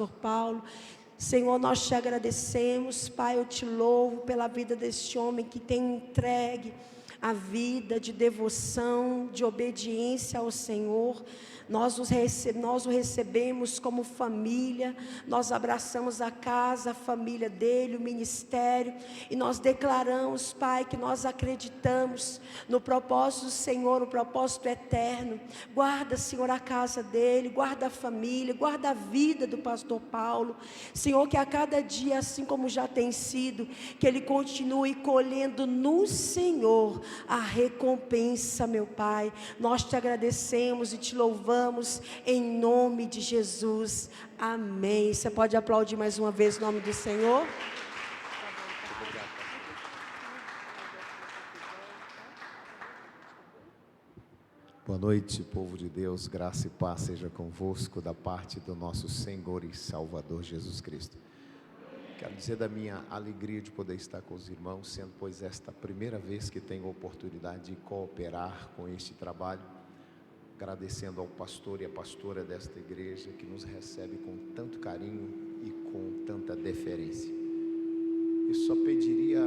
Paulo. Senhor, nós te agradecemos, Pai, eu te louvo pela vida deste homem que tem entregue a vida de devoção, de obediência ao Senhor. Nós o recebemos como família, nós abraçamos a casa, a família dele, o ministério, e nós declaramos, Pai, que nós acreditamos no propósito do Senhor, o propósito eterno. Guarda, Senhor, a casa dele, guarda a família, guarda a vida do pastor Paulo. Senhor, que a cada dia, assim como já tem sido, que ele continue colhendo no Senhor a recompensa, meu Pai. Nós te agradecemos e te louvamos em nome de Jesus. Amém. Você pode aplaudir mais uma vez o nome do Senhor? Boa noite, povo de Deus, graça e paz seja convosco da parte do nosso Senhor e Salvador Jesus Cristo. Quero dizer da minha alegria de poder estar com os irmãos, sendo pois esta a primeira vez que tenho a oportunidade de cooperar com este trabalho, agradecendo ao pastor e à pastora desta igreja que nos recebe com tanto carinho e com tanta deferência. Eu só pediria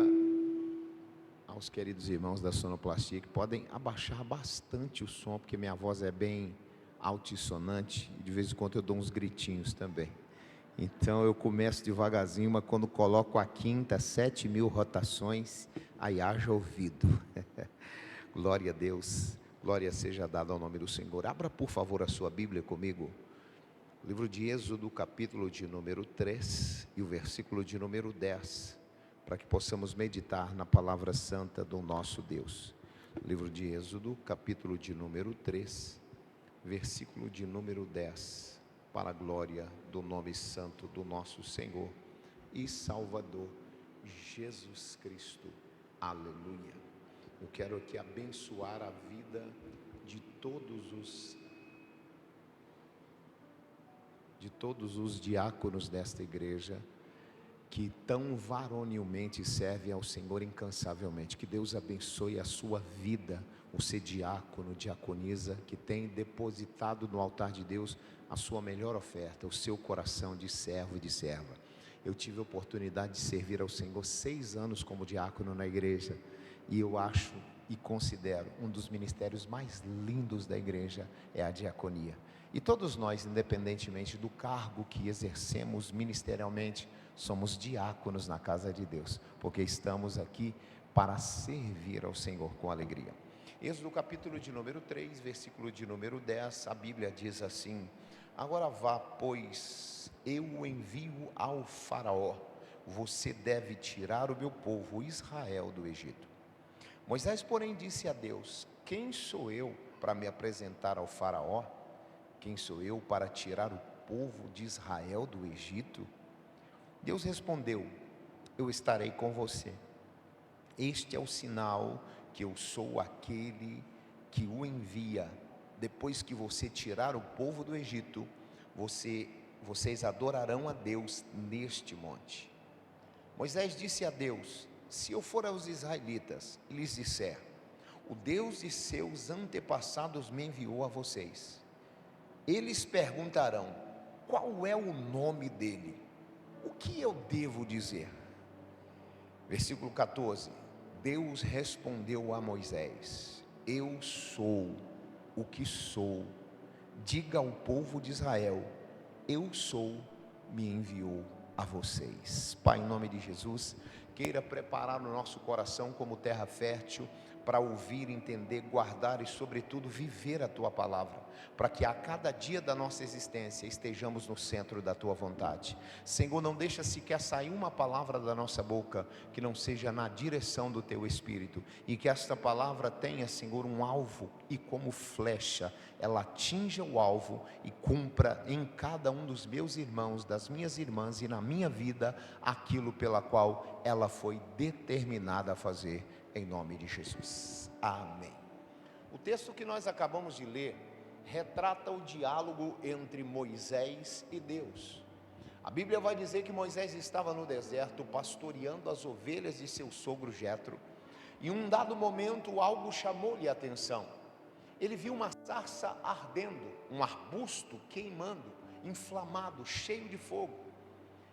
aos queridos irmãos da sonoplastia que podem abaixar bastante o som, porque minha voz é bem altissonante e de vez em quando eu dou uns gritinhos também. Então eu começo devagarzinho, mas quando coloco a quinta, 7.000 rotações, aí haja ouvido. Glória a Deus, glória seja dada ao nome do Senhor. Abra por favor a sua Bíblia comigo, o livro de Êxodo, capítulo de número 3 e o versículo de número 10, para que possamos meditar na palavra santa do nosso Deus. Livro de Êxodo, capítulo de número 3, versículo de número 10, para a glória do nome santo do nosso Senhor e Salvador Jesus Cristo. Aleluia. Eu quero aqui abençoar a vida de todos os diáconos desta igreja, que tão varonilmente servem ao Senhor incansavelmente. Que Deus abençoe a sua vida, você diácono, diaconisa, que tem depositado no altar de Deus a sua melhor oferta, o seu coração de servo e de serva. Eu tive a oportunidade de servir ao Senhor 6 anos como diácono na igreja, e eu acho e considero um dos ministérios mais lindos da igreja é a diaconia. E todos nós, independentemente do cargo que exercemos ministerialmente, somos diáconos na casa de Deus, porque estamos aqui para servir ao Senhor com alegria. Êxodo capítulo de número 3, versículo de número 10, a Bíblia diz assim: agora vá, pois eu o envio ao faraó, você deve tirar o meu povo Israel do Egito. Moisés, porém, disse a Deus: quem sou eu para me apresentar ao faraó? Quem sou eu para tirar o povo de Israel do Egito? Deus respondeu: eu estarei com você. Este é o sinal que eu sou aquele que o envia. Depois que você tirar o povo do Egito, vocês adorarão a Deus neste monte. Moisés disse a Deus: se eu for aos israelitas e lhes disser: o Deus de seus antepassados me enviou a vocês, eles perguntarão: qual é o nome dele? O que eu devo dizer? Versículo 14: Deus respondeu a Moisés: eu sou o que sou. Diga ao povo de Israel: eu sou, me enviou a vocês. Pai, em nome de Jesus, queira preparar o nosso coração como terra fértil para ouvir, entender, guardar e sobretudo viver a Tua palavra, para que a cada dia da nossa existência estejamos no centro da Tua vontade. Senhor, não deixa sequer sair uma palavra da nossa boca que não seja na direção do Teu Espírito, e que esta palavra tenha, Senhor, um alvo, e como flecha ela atinja o alvo e cumpra em cada um dos meus irmãos, das minhas irmãs e na minha vida aquilo pela qual ela foi determinada a fazer, em nome de Jesus. Amém. O texto que nós acabamos de ler retrata o diálogo entre Moisés e Deus. A Bíblia vai dizer que Moisés estava no deserto pastoreando as ovelhas de seu sogro Jetro, e em um dado momento algo chamou-lhe a atenção. Ele viu uma sarça ardendo, um arbusto queimando, inflamado, cheio de fogo.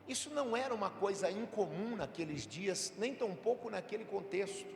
Isso não era uma coisa incomum naqueles dias, nem tampouco naquele contexto,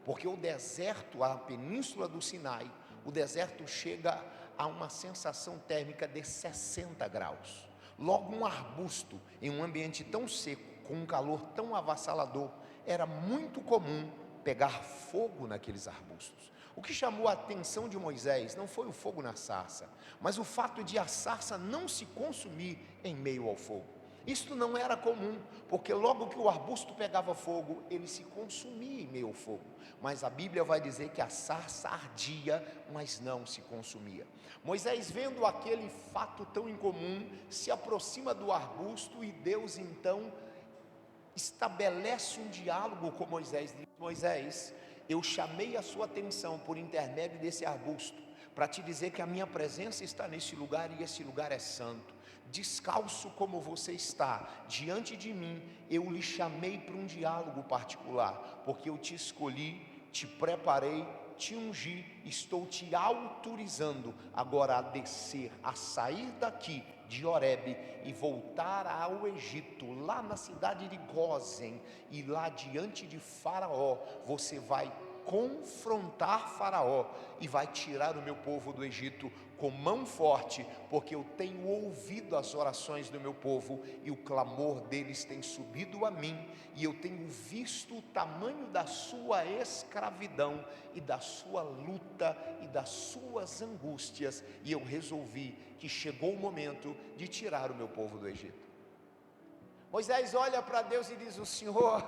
porque o deserto, a península do Sinai, o deserto chega a uma sensação térmica de 60 graus. Logo, um arbusto em um ambiente tão seco, com um calor tão avassalador, era muito comum pegar fogo naqueles arbustos. O que chamou a atenção de Moisés não foi o fogo na sarça, mas o fato de a sarça não se consumir em meio ao fogo. Isto não era comum, porque logo que o arbusto pegava fogo, ele se consumia em meio ao fogo. Mas a Bíblia vai dizer que a sarça ardia, mas não se consumia. Moisés, vendo aquele fato tão incomum, se aproxima do arbusto e Deus então estabelece um diálogo com Moisés. Diz: Moisés, eu chamei a sua atenção por intermédio desse arbusto, para te dizer que a minha presença está nesse lugar e esse lugar é santo. Descalço como você está diante de mim, eu lhe chamei para um diálogo particular, porque eu te escolhi, te preparei, te ungi, estou te autorizando agora a descer, a sair daqui de Horebe e voltar ao Egito, lá na cidade de Gósen, e lá diante de Faraó, você vai confrontar Faraó e vai tirar o meu povo do Egito com mão forte, porque eu tenho ouvido as orações do meu povo e o clamor deles tem subido a mim, e eu tenho visto o tamanho da sua escravidão e da sua luta e das suas angústias, e eu resolvi que chegou o momento de tirar o meu povo do Egito. Moisés olha para Deus e diz: o Senhor,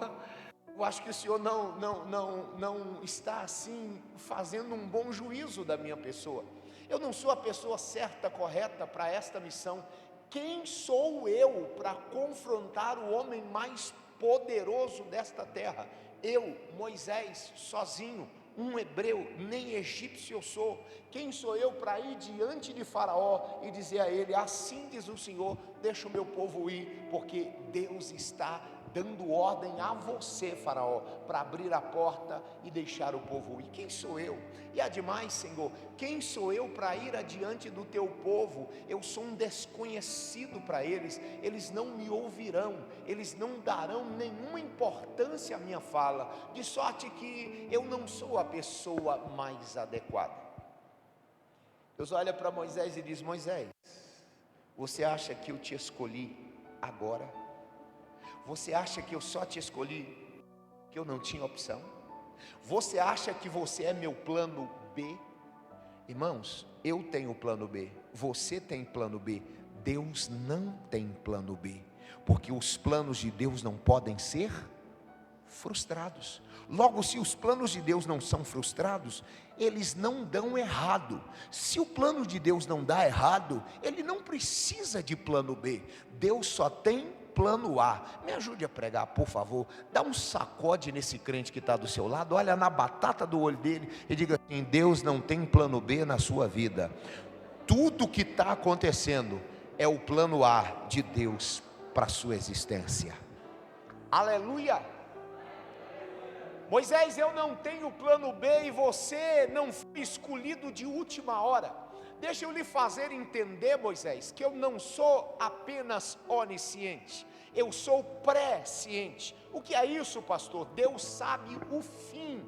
eu acho que o Senhor não está assim fazendo um bom juízo da minha pessoa. Eu não sou a pessoa certa, correta para esta missão. Quem sou eu para confrontar o homem mais poderoso desta terra? Eu, Moisés, sozinho, um hebreu, nem egípcio eu sou. Quem sou eu para ir diante de Faraó e dizer a ele: assim diz o Senhor, deixa o meu povo ir, porque Deus está dando ordem a você, Faraó, para abrir a porta e deixar o povo ir. Quem sou eu? E ademais, Senhor, quem sou eu para ir adiante do teu povo? Eu sou um desconhecido para eles, eles não me ouvirão, eles não darão nenhuma importância à minha fala, de sorte que eu não sou a pessoa mais adequada. Deus olha para Moisés e diz: Moisés, você acha que eu te escolhi agora? Você acha que eu só te escolhi, que eu não tinha opção? Você acha que você é meu plano B? Irmãos, eu tenho plano B, você tem plano B, Deus não tem plano B, porque os planos de Deus não podem ser frustrados. Logo, se os planos de Deus não são frustrados, eles não dão errado. Se o plano de Deus não dá errado, ele não precisa de plano B. Deus só tem plano A. Me ajude a pregar, por favor. Dá um sacode nesse crente que está do seu lado, olha na batata do olho dele e diga assim: Deus não tem plano B na sua vida. Tudo que está acontecendo é o plano A de Deus para a sua existência. Aleluia! Moisés, eu não tenho plano B e você não foi escolhido de última hora. Deixa eu lhe fazer entender, Moisés, que eu não sou apenas onisciente, eu sou presciente. O que é isso, pastor? Deus sabe o fim,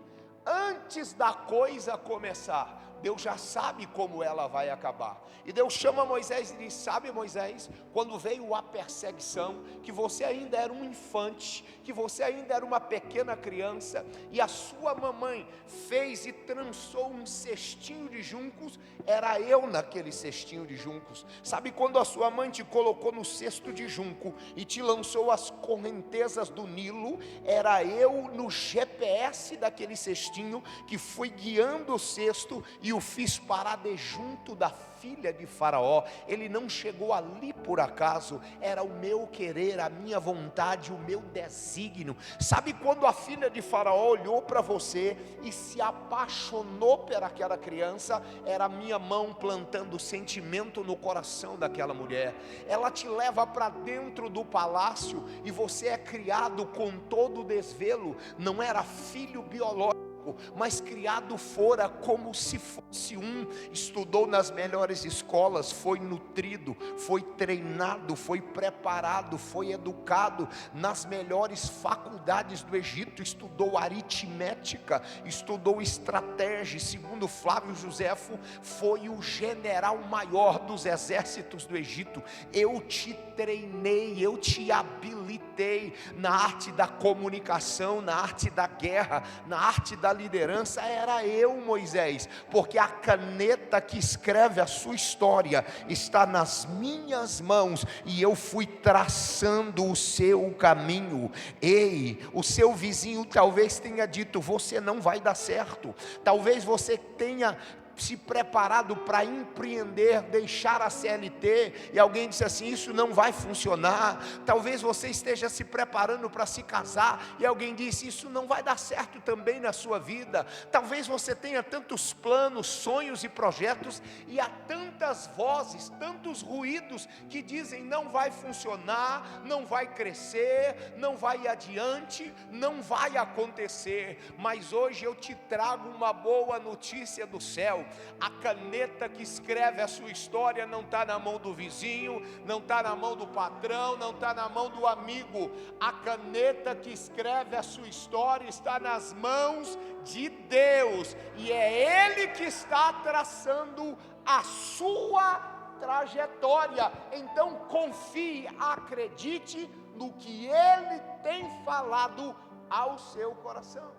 antes da coisa começar. Deus já sabe como ela vai acabar. E Deus chama Moisés e diz: sabe, Moisés, quando veio a perseguição, que você ainda era um infante, que você ainda era uma pequena criança, e a sua mamãe fez e trançou um cestinho de juncos, era eu naquele cestinho de juncos. Sabe quando a sua mãe te colocou no cesto de junco e te lançou as correntezas do Nilo? Era eu no GPS daquele cestinho que fui guiando o cesto e o fiz parar de junto da filha de Faraó. Ele não chegou ali por acaso, era o meu querer, a minha vontade, o meu desígnio. Sabe quando a filha de Faraó olhou para você e se apaixonou por aquela criança? Era a minha mão plantando sentimento no coração daquela mulher. Ela te leva para dentro do palácio e você é criado com todo o desvelo. Não era filho biológico, corpo, mas criado fora como se fosse um. Estudou nas melhores escolas, foi nutrido, foi treinado, foi preparado, foi educado nas melhores faculdades do Egito, estudou aritmética, estudou estratégia. Segundo Flávio Joséfo, foi o general maior dos exércitos do Egito. Eu te treinei, eu te habilitei na arte da comunicação, na arte da guerra, na arte da liderança. Era eu, Moisés, porque a caneta que escreve a sua história está nas minhas mãos, e eu fui traçando o seu caminho. Ei, o seu vizinho talvez tenha dito: você não vai dar certo. Talvez você tenha se preparado para empreender, deixar a CLT, e alguém disse assim: isso não vai funcionar. Talvez você esteja se preparando para se casar, e alguém disse: isso não vai dar certo também na sua vida. Talvez você tenha tantos planos, sonhos e projetos, e há tantas vozes, tantos ruídos que dizem: não vai funcionar, não vai crescer, não vai adiante, não vai acontecer. Mas hoje eu te trago uma boa notícia do céu. A caneta que escreve a sua história não está na mão do vizinho, não está na mão do patrão, não está na mão do amigo. A caneta que escreve a sua história está nas mãos de Deus, e é Ele que está traçando a sua trajetória. Então confie, acredite no que Ele tem falado ao seu coração.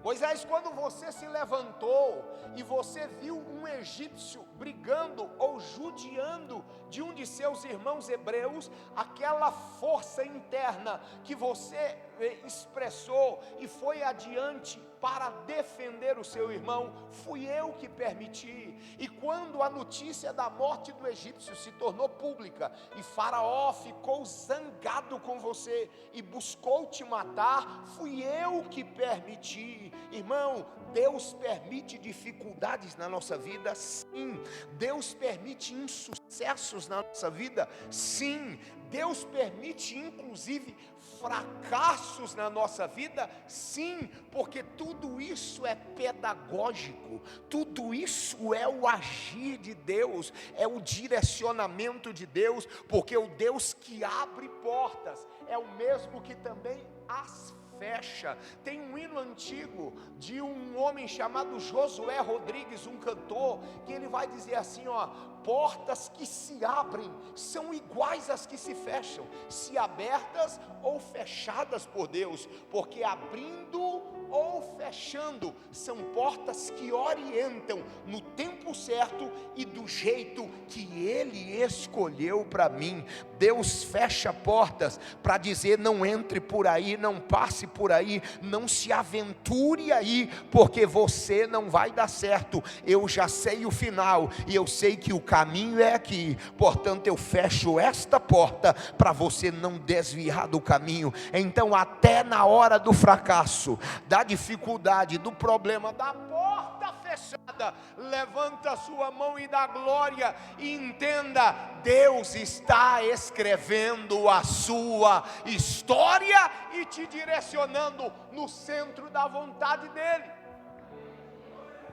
Moisés, quando você se levantou e você viu um egípcio brigando ou judiando de um de seus irmãos hebreus, aquela força interna que você expressou e foi adiante para defender o seu irmão, fui eu que permiti. E quando a notícia da morte do egípcio se tornou pública e Faraó ficou zangado com você e buscou te matar, fui eu que permiti. Irmão, Deus permite dificuldades na nossa vida, sim. Deus permite insucessos na nossa vida, sim. Deus permite inclusive fracassos na nossa vida, sim, porque tudo isso é pedagógico, tudo isso é o agir de Deus, é o direcionamento de Deus, porque o Deus que abre portas é o mesmo que também as fecha. Tem um hino antigo de um homem chamado Josué Rodrigues, um cantor, que ele vai dizer assim, ó: portas que se abrem são iguais às que se fecham, se abertas ou fechadas por Deus, porque abrindo ou fechando são portas que orientam no tempo certo e do jeito que Ele escolheu para mim. Deus fecha portas para dizer: não entre por aí, não passe por aí, não se aventure aí, porque você não vai dar certo. Eu já sei o final e eu sei que o caminho é aqui, portanto eu fecho esta porta para você não desviar do caminho. Então, até na hora do fracasso, da dificuldade, do problema, da porta fechada, levanta a sua mão e dá glória, e entenda: Deus está escrevendo a sua história e te direcionando no centro da vontade dEle.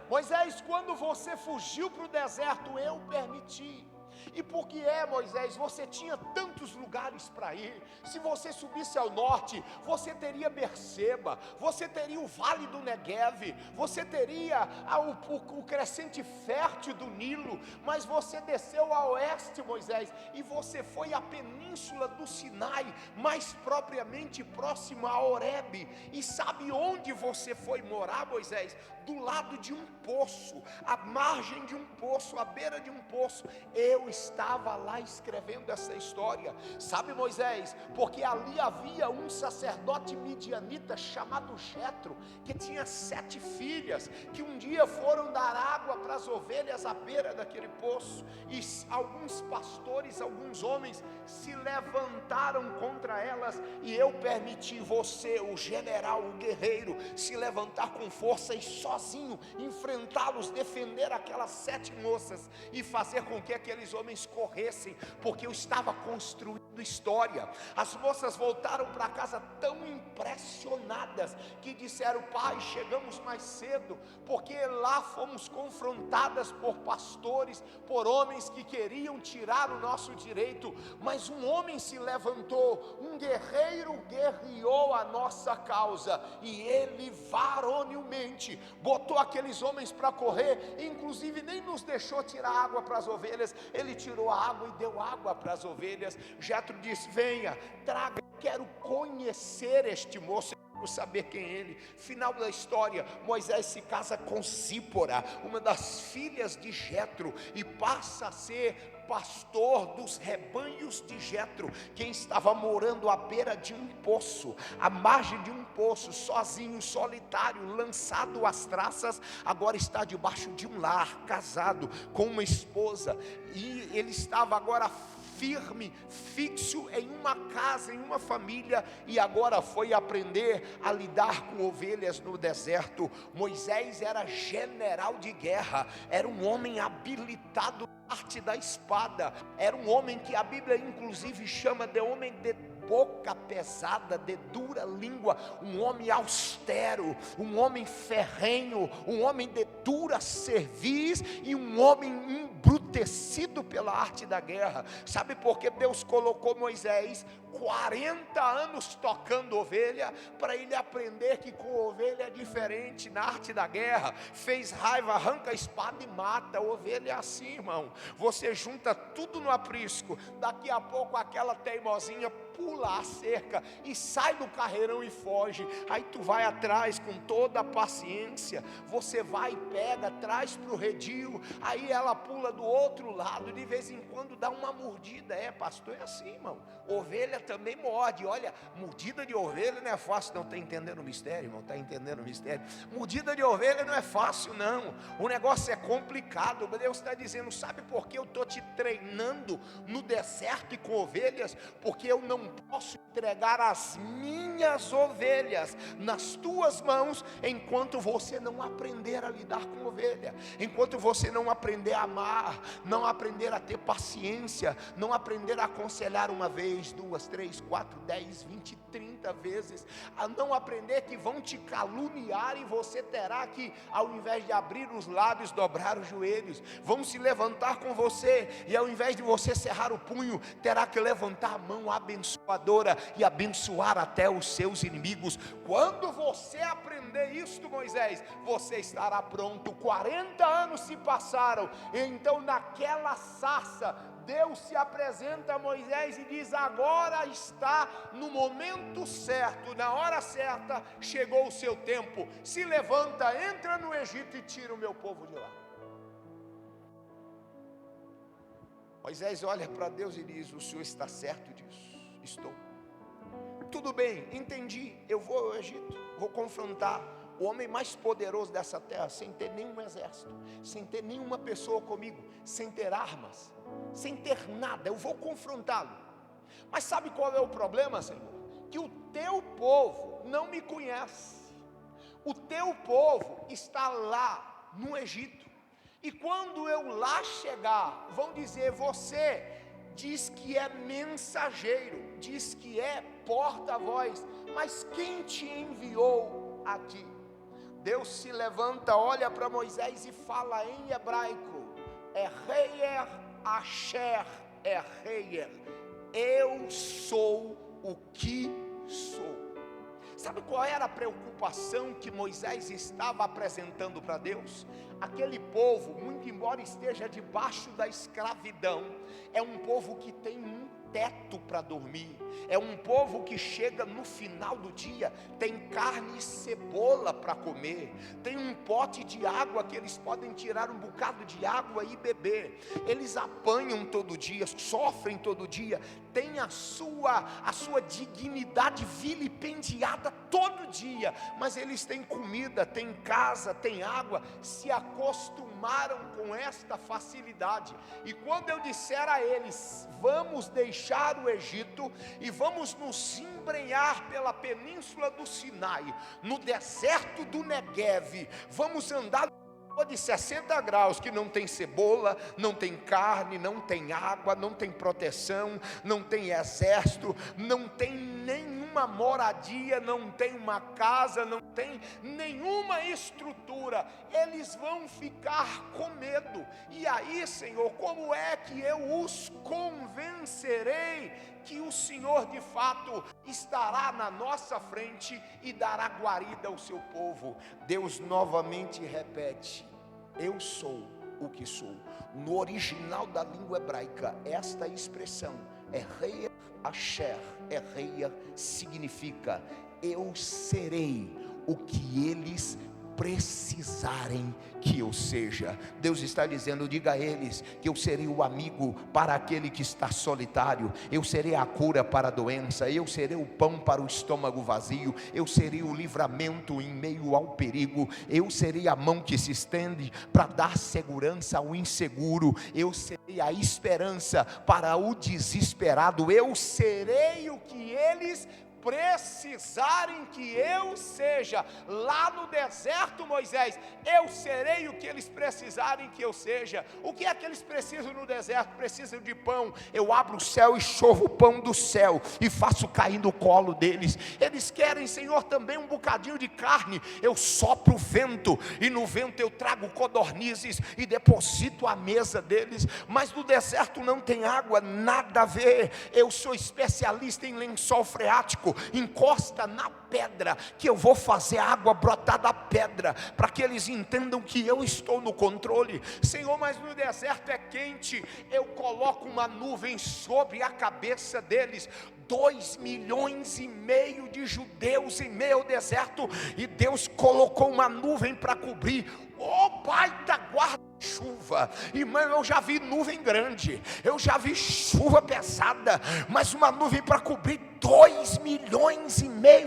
Moisés, quando você fugiu para o deserto, eu permiti. E por que Moisés? Você tinha tantos lugares para ir. Se você subisse ao norte, você teria Berseba, você teria o vale do Negueve, você teria o crescente fértil do Nilo. Mas você desceu a oeste, Moisés, e você foi à península do Sinai, mais propriamente próximo a Horebe. E sabe onde você foi morar, Moisés? Do lado de um poço, à margem de um poço, à beira de um poço. Eu estava lá escrevendo essa história. Sabe, Moisés, porque ali havia um sacerdote midianita chamado Jetro, que tinha 7 filhas, que um dia foram dar água para as ovelhas à beira daquele poço, e alguns pastores, alguns homens se levantaram contra elas, e eu permiti você, o general, o guerreiro, se levantar com força e sozinho enfrentar enfrentá-los, defender aquelas 7 moças e fazer com que aqueles homens corressem, porque eu estava construindo história. As moças voltaram para casa tão impressionadas que disseram: pai, chegamos mais cedo porque lá fomos confrontadas por pastores, por homens que queriam tirar o nosso direito, mas um homem se levantou, um guerreiro guerreou a nossa causa, e ele varonilmente botou aqueles homens para correr, inclusive nem nos deixou tirar água para as ovelhas. Ele tirou a água e deu água para as ovelhas. Jetro disse: venha, traga, quero conhecer este moço, saber quem é ele. Final da história, Moisés se casa com Zípora, uma das filhas de Jetro, e passa a ser pastor dos rebanhos de Jetro. Quem estava morando à beira de um poço, à margem de um poço, sozinho, solitário, lançado às traças, agora está debaixo de um lar, casado com uma esposa, e ele estava agora firme, fixo em uma casa, em uma família, e agora foi aprender a lidar com ovelhas no deserto. Moisés era general de guerra, era um homem habilitado na arte da espada, era um homem que a Bíblia inclusive chama de homem de boca pesada, de dura língua, um homem austero, um homem ferrenho, um homem de dura cerviz e um homem embrutecido pela arte da guerra. Sabe por que Deus colocou Moisés 40 anos tocando ovelha? Para ele aprender que com ovelha é diferente na arte da guerra. Fez raiva, arranca a espada e mata. Ovelha é assim, irmão, você junta tudo no aprisco, daqui a pouco aquela teimosinha pula a cerca e sai do carreirão e foge. Aí tu vai atrás com toda a paciência, você vai e pega, traz para o redil, aí ela pula do outro lado, de vez em quando dá uma mordida. É, pastor, é assim, irmão, ovelha também morde. Olha, mordida de ovelha não é fácil. Não está entendendo o mistério, irmão? Está entendendo o mistério? Mordida de ovelha não é fácil, não. O negócio é complicado. Deus está dizendo: sabe por que eu estou te treinando no deserto e com ovelhas? Porque eu não posso entregar as minhas ovelhas nas tuas mãos enquanto você não aprender a lidar com ovelha, enquanto você não aprender a amar, não aprender a ter paciência, não aprender a aconselhar uma vez, 2, 3, 4, 10, 20, 30 vezes, a não aprender que vão te caluniar e você terá que, ao invés de abrir os lábios, dobrar os joelhos. Vão se levantar com você e ao invés de você cerrar o punho, terá que levantar a mão abençoadora e abençoar até os seus inimigos. Quando você aprender isto, Moisés, você estará pronto. 40 anos se passaram, então naquela sarça Deus se apresenta a Moisés e diz: agora está no momento certo, na hora certa, chegou o seu tempo. Se levanta, entra no Egito e tira o meu povo de lá. Moisés olha para Deus e diz: o Senhor está certo disso? Estou. Tudo bem, entendi, eu vou ao Egito, vou confrontar o homem mais poderoso dessa terra, sem ter nenhum exército, sem ter nenhuma pessoa comigo, sem ter armas, sem ter nada. Eu vou confrontá-lo. Mas sabe qual é o problema, Senhor? Que o teu povo não me conhece. O teu povo está lá no Egito, e quando eu lá chegar, vão dizer: você diz que é mensageiro, diz que é porta-voz, mas quem te enviou aqui? Deus se levanta, olha para Moisés e fala em hebraico: Ereyer Asher Ereyer, eu sou o que sou. Sabe qual era a preocupação que Moisés estava apresentando para Deus? Aquele povo, muito embora esteja debaixo da escravidão, é um povo que tem um teto para dormir, é um povo que chega no final do dia, tem carne e cebola para comer, tem um pote de água que eles podem tirar um bocado de água e beber. Eles apanham todo dia, sofrem todo dia, tem a sua dignidade vilipendiada todo dia, mas eles têm comida, têm casa, têm água, se acostumaram com esta facilidade. E quando eu disser a eles: vamos deixar o Egito e vamos nos embrenhar pela península do Sinai, no deserto do Negueve, vamos andar de 60 graus, que não tem cebola, não tem carne, não tem água, não tem proteção, não tem exército, não tem nenhuma moradia, não tem uma casa, não tem nenhuma estrutura. Eles vão ficar com medo. E aí, Senhor, como é que eu os convencerei que o Senhor de fato estará na nossa frente e dará guarida ao seu povo? Deus novamente repete: eu sou o que sou. No original da língua hebraica, esta expressão é Reia Asher, Reia significa eu serei o que eles precisarem que eu seja. Deus está dizendo: diga a eles que eu serei o amigo para aquele que está solitário, eu serei a cura para a doença, eu serei o pão para o estômago vazio, eu serei o livramento em meio ao perigo, eu serei a mão que se estende para dar segurança ao inseguro, eu serei a esperança para o desesperado, eu serei o que eles precisarem que eu seja. Lá no deserto, Moisés, eu serei o que eles precisarem que eu seja. O que é que eles precisam no deserto? Precisam de pão. Eu abro o céu e chovo o pão do céu e faço cair no colo deles. Eles querem, Senhor, também um bocadinho de carne. Eu sopro o vento e no vento eu trago codornizes e deposito à mesa deles. Mas no deserto não tem água, nada a ver. Eu sou especialista em lençol freático. Encosta na pedra que eu vou fazer a água brotar da pedra, para que eles entendam que eu estou no controle. Senhor, mas no deserto é quente. Eu coloco uma nuvem sobre a cabeça deles. 2,5 milhões de judeus em meio ao deserto, e Deus colocou uma nuvem para cobrir. Pai da guarda-chuva, irmão, eu já vi nuvem grande, eu já vi chuva pesada, mas uma nuvem para cobrir 2,5 milhões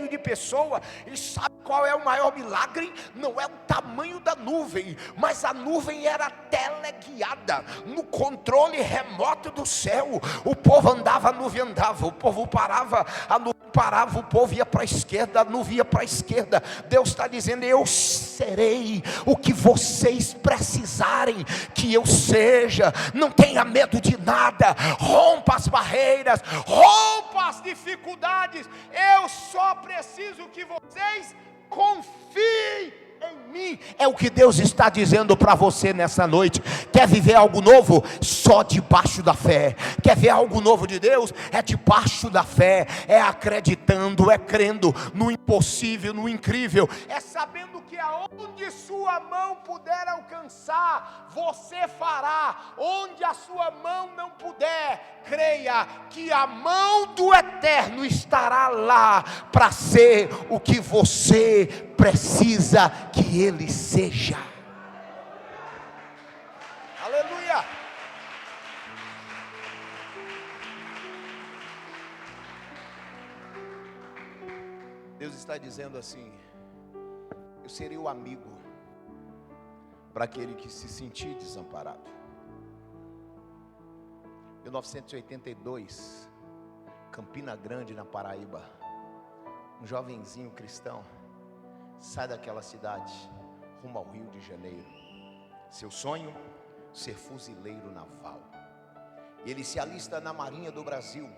de pessoas. E sabe qual é o maior milagre? Não é o tamanho da nuvem, mas a nuvem era teleguiada, no controle remoto do céu. O povo andava, a nuvem andava, o povo parava, a nuvem parava, o povo ia para a esquerda, a nuvem ia para a esquerda. Deus está dizendo: eu serei o que vocês precisarem que eu seja. Não tenha medo de nada, rompa as barreiras, rompa as dificuldades. Eu só preciso que vocês confiem em mim. É o que Deus está dizendo para você nessa noite. Quer viver algo novo? Só debaixo da fé. Quer ver algo novo de Deus? É debaixo da fé, é acreditando, é crendo no impossível, no incrível, é sabendo que aonde sua mão puder alcançar, você fará. Onde a sua mão não puder, creia que a mão do Eterno estará lá para ser o que você precisa que Ele seja. Aleluia! Deus está dizendo assim: eu serei o amigo para aquele que se sentir desamparado. 1982, Campina Grande, na Paraíba, um jovenzinho cristão sai daquela cidade rumo ao Rio de Janeiro. Seu sonho? Ser fuzileiro naval. Ele se alista na Marinha do Brasil,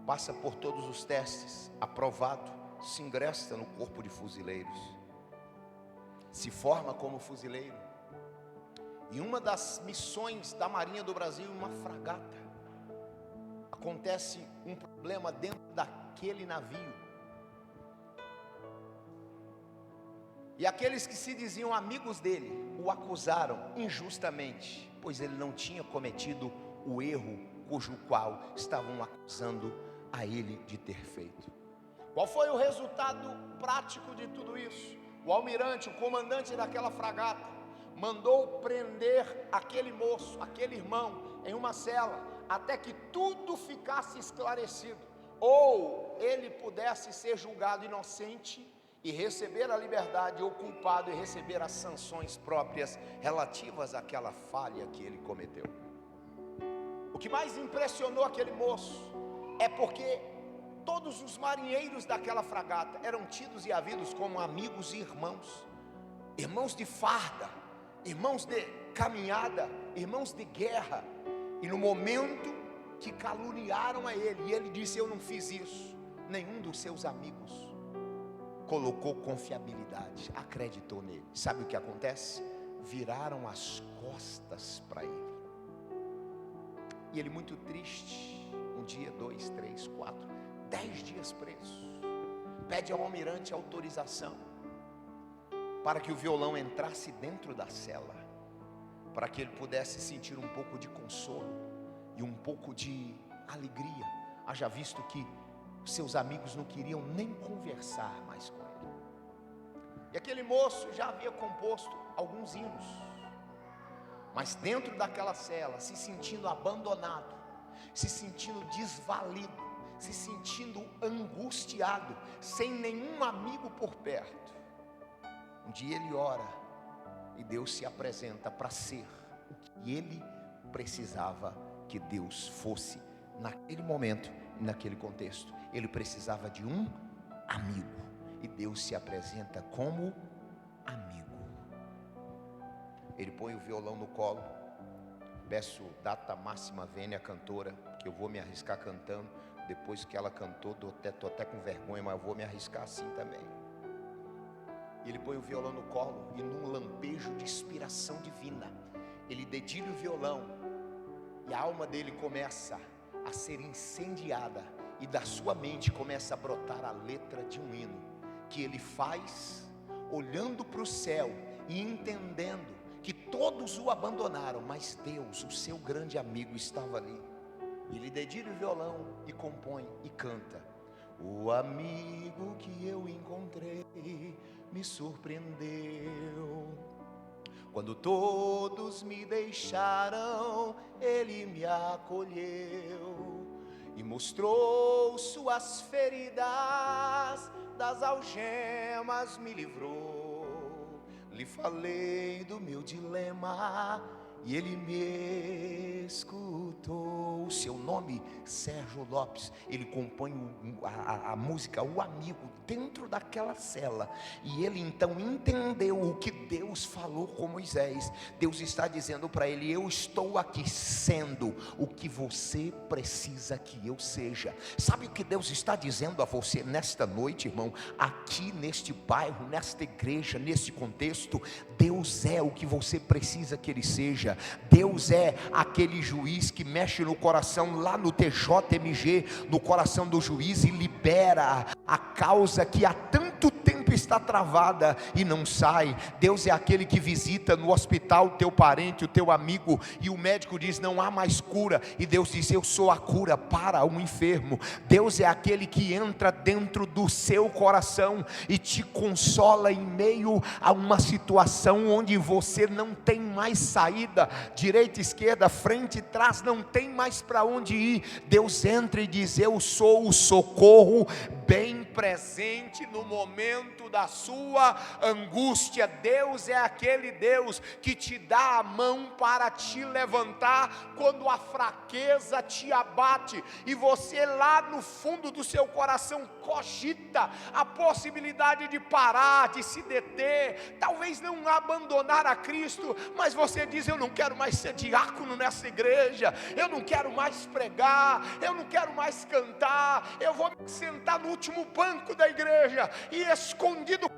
passa por todos os testes, aprovado, se ingressa no corpo de fuzileiros, se forma como fuzileiro. E uma das missões da Marinha do Brasil, uma fragata, acontece um problema dentro daquele navio. E aqueles que se diziam amigos dele o acusaram injustamente, pois ele não tinha cometido o erro cujo qual estavam acusando a ele de ter feito. Qual foi o resultado prático de tudo isso? O almirante, o comandante daquela fragata, mandou prender aquele moço, aquele irmão, em uma cela, até que tudo ficasse esclarecido, ou ele pudesse ser julgado inocente e receber a liberdade, ou culpado e receber as sanções próprias relativas àquela falha que ele cometeu. O que mais impressionou aquele moço é porque todos os marinheiros daquela fragata eram tidos e havidos como amigos e irmãos, irmãos de farda, irmãos de caminhada, irmãos de guerra. E no momento que caluniaram a ele, e ele disse: eu não fiz isso, nenhum dos seus amigos colocou confiabilidade, acreditou nele. Sabe o que acontece? Viraram as costas para ele. E ele, muito triste, um dia, 2, 3, 4, 10 dias preso, pede ao almirante autorização para que o violão entrasse dentro da cela, para que ele pudesse sentir um pouco de consolo e um pouco de alegria, haja visto que seus amigos não queriam nem conversar mais com ele. E aquele moço já havia composto alguns hinos, mas dentro daquela cela, se sentindo abandonado, se sentindo desvalido, se sentindo angustiado, sem nenhum amigo por perto, um dia ele ora e Deus se apresenta para ser o que ele precisava que Deus fosse naquele momento e naquele contexto. Ele precisava de um amigo, e Deus se apresenta como amigo. Ele põe o violão no colo. Peço data máxima vênia, cantora, que eu vou me arriscar cantando. Depois que ela cantou, estou até com vergonha, mas eu vou me arriscar assim também. Ele põe o violão no colo, e num lampejo de inspiração divina, ele dedilha o violão, e a alma dele começa a ser incendiada, e da sua mente começa a brotar a letra de um hino, que ele faz olhando para o céu e entendendo que todos o abandonaram, mas Deus, o seu grande amigo, estava ali. Ele dedilha o violão e compõe e canta: o amigo que eu encontrei me surpreendeu. Quando todos me deixaram, ele me acolheu e mostrou suas feridas, das algemas me livrou. Lhe falei do meu dilema e ele me escutou. O seu nome, Sérgio Lopes. Ele compõe a música O Amigo dentro daquela cela, e ele então entendeu o que Deus falou com Moisés. Deus está dizendo para ele: eu estou aqui sendo o que você precisa que eu seja. Sabe o que Deus está dizendo a você nesta noite, irmão? Aqui neste bairro, nesta igreja, neste contexto, Deus é o que você precisa que Ele seja. Deus é aquele juiz que mexe no coração, lá no TJMG, no coração do juiz, e libera a causa que há tanto tempo está travada e não sai. Deus é aquele que visita no hospital o teu parente, o teu amigo, e o médico diz: não há mais cura, e Deus diz: eu sou a cura para o enfermo. Deus é aquele que entra dentro do seu coração e te consola em meio a uma situação onde você não tem mais saída, direita, esquerda, frente e trás, não tem mais para onde ir. Deus entra e diz: eu sou o socorro bem presente no momento da sua angústia. Deus é aquele Deus que te dá a mão para te levantar quando a fraqueza te abate, e você lá no fundo do seu coração cogita a possibilidade de parar, de se deter, talvez não abandonar a Cristo, mas você diz: eu não quero mais ser diácono nessa igreja, eu não quero mais pregar, eu não quero mais cantar, eu vou me sentar no último banco da igreja e, escondido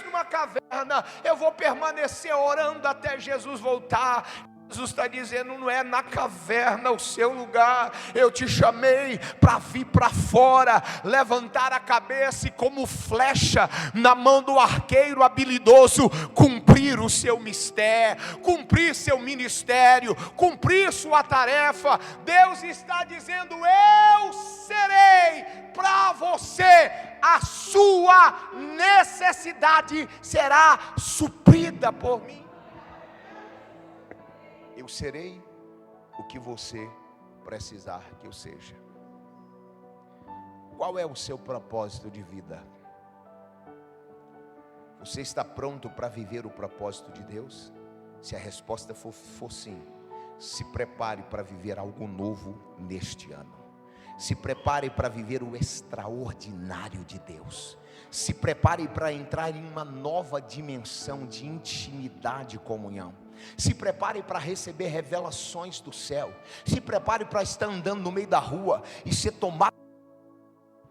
numa caverna, eu vou permanecer orando até Jesus voltar. Jesus está dizendo: não é na caverna o seu lugar, eu te chamei para vir para fora, levantar a cabeça e, como flecha na mão do arqueiro habilidoso, cumprir o seu mistério, cumprir seu ministério, cumprir sua tarefa. Deus está dizendo: eu serei para você, a sua necessidade será suprida por mim. Eu serei o que você precisar que eu seja. Qual é o seu propósito de vida? Você está pronto para viver o propósito de Deus? Se a resposta for sim, se prepare para viver algo novo neste ano. Se prepare para viver o extraordinário de Deus. Se prepare para entrar em uma nova dimensão de intimidade e comunhão. Se prepare para receber revelações do céu. Se prepare para estar andando no meio da rua e ser tomado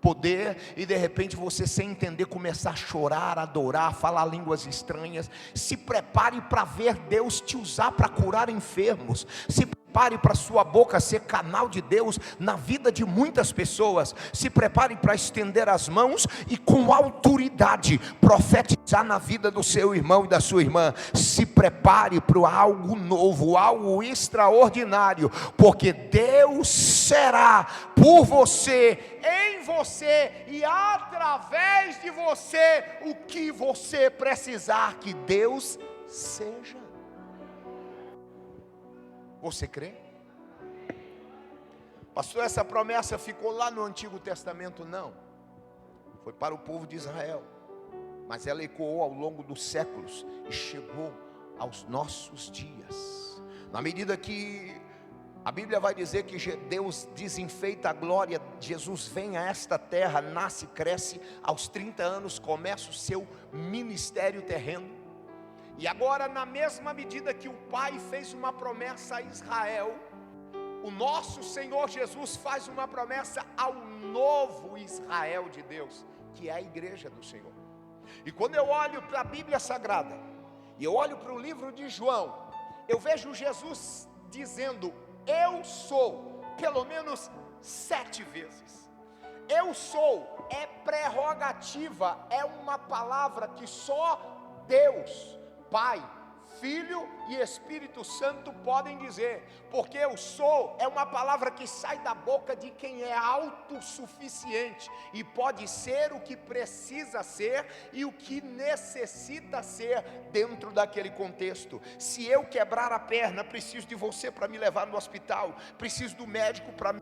poder, e de repente você, sem entender, começar a chorar, a adorar, a falar línguas estranhas. Se prepare para ver Deus te usar para curar enfermos. Se prepare para sua boca ser canal de Deus na vida de muitas pessoas. Se prepare para estender as mãos e com autoridade profetizar na vida do seu irmão e da sua irmã. Se prepare para algo novo, algo extraordinário, porque Deus será por você, em você e através de você o que você precisar que Deus seja. Você crê? Pastor, essa promessa ficou lá no Antigo Testamento? Não, foi para o povo de Israel, mas ela ecoou ao longo dos séculos e chegou aos nossos dias. Na medida que a Bíblia vai dizer que Deus desenfeita a glória, Jesus vem a esta terra, nasce, cresce, aos 30 anos começa o seu ministério terreno. E agora, na mesma medida que o Pai fez uma promessa a Israel, o nosso Senhor Jesus faz uma promessa ao novo Israel de Deus, que é a igreja do Senhor. E quando eu olho para a Bíblia Sagrada, e eu olho para o livro de João, eu vejo Jesus dizendo: eu sou, pelo menos 7 vezes. Eu sou é prerrogativa, é uma palavra que só Deus, Pai, Filho e Espírito Santo podem dizer, porque eu sou é uma palavra que sai da boca de quem é autossuficiente e pode ser o que precisa ser e o que necessita ser dentro daquele contexto. Se eu quebrar a perna, preciso de você para me levar no hospital, preciso do médico para me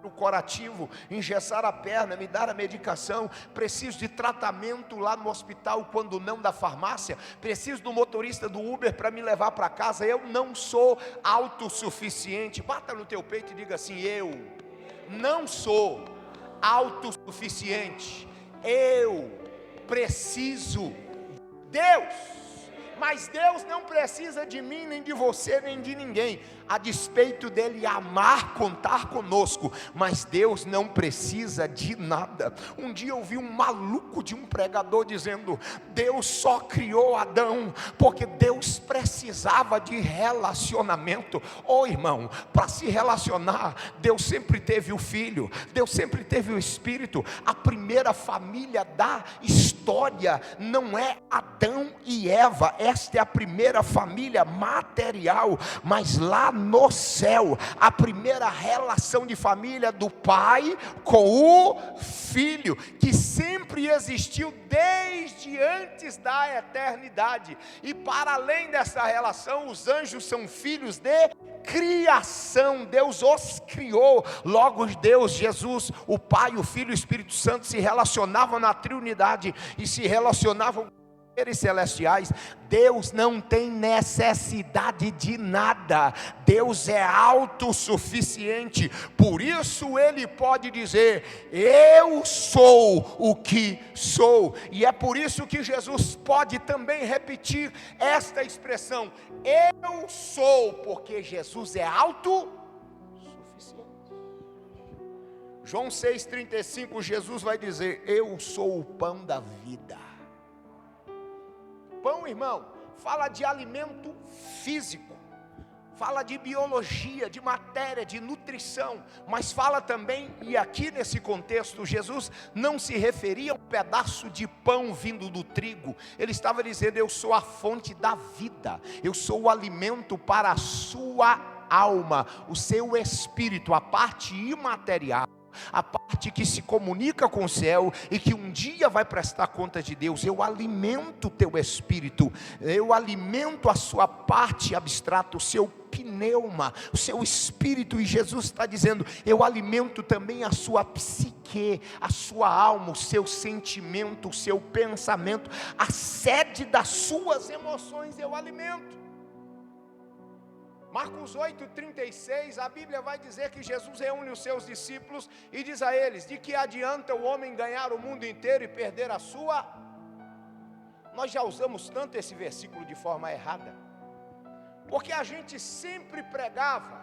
o curativo, engessar a perna, me dar a medicação, preciso de tratamento lá no hospital, quando não da farmácia, preciso do motorista do Uber para me levar para casa. Eu não sou autossuficiente. Bata no teu peito e diga assim: eu não sou autossuficiente, eu preciso de Deus. Mas Deus não precisa de mim, nem de você, nem de ninguém, a despeito dele amar, contar conosco, mas Deus não precisa de nada. Um dia eu vi um maluco de um pregador dizendo: Deus só criou Adão porque Deus precisava de relacionamento. Oh irmão, para se relacionar, Deus sempre teve o Filho, Deus sempre teve o Espírito. A primeira família da história não é Adão e Eva, esta é a primeira família material, mas lá no céu, a primeira relação de família do Pai com o Filho, que sempre existiu desde antes da eternidade. E para além dessa relação, os anjos são filhos de criação, Deus os criou. Logo Deus, Jesus, o Pai, o Filho e o Espírito Santo se relacionavam na triunidade e se relacionavam com seres celestiais. Deus não tem necessidade de nada, Deus é autossuficiente, por isso Ele pode dizer: eu sou o que sou. E é por isso que Jesus pode também repetir esta expressão: eu sou, porque Jesus é autossuficiente. João 6,35, Jesus vai dizer: eu sou o pão da vida. Pão, irmão, fala de alimento físico, fala de biologia, de matéria, de nutrição, mas fala também, e aqui nesse contexto, Jesus não se referia a um pedaço de pão vindo do trigo, ele estava dizendo: eu sou a fonte da vida, eu sou o alimento para a sua alma, o seu espírito, a parte imaterial, a parte que se comunica com o céu e que um dia vai prestar conta de Deus. Eu alimento o teu espírito, eu alimento a sua parte abstrata, o seu pneuma, o seu espírito. E Jesus está dizendo: eu alimento também a sua psique, a sua alma, o seu sentimento, o seu pensamento, a sede das suas emoções eu alimento. Marcos 8,36, a Bíblia vai dizer que Jesus reúne os seus discípulos e diz a eles: de que adianta o homem ganhar o mundo inteiro e perder a sua? Nós já usamos tanto esse versículo de forma errada, porque a gente sempre pregava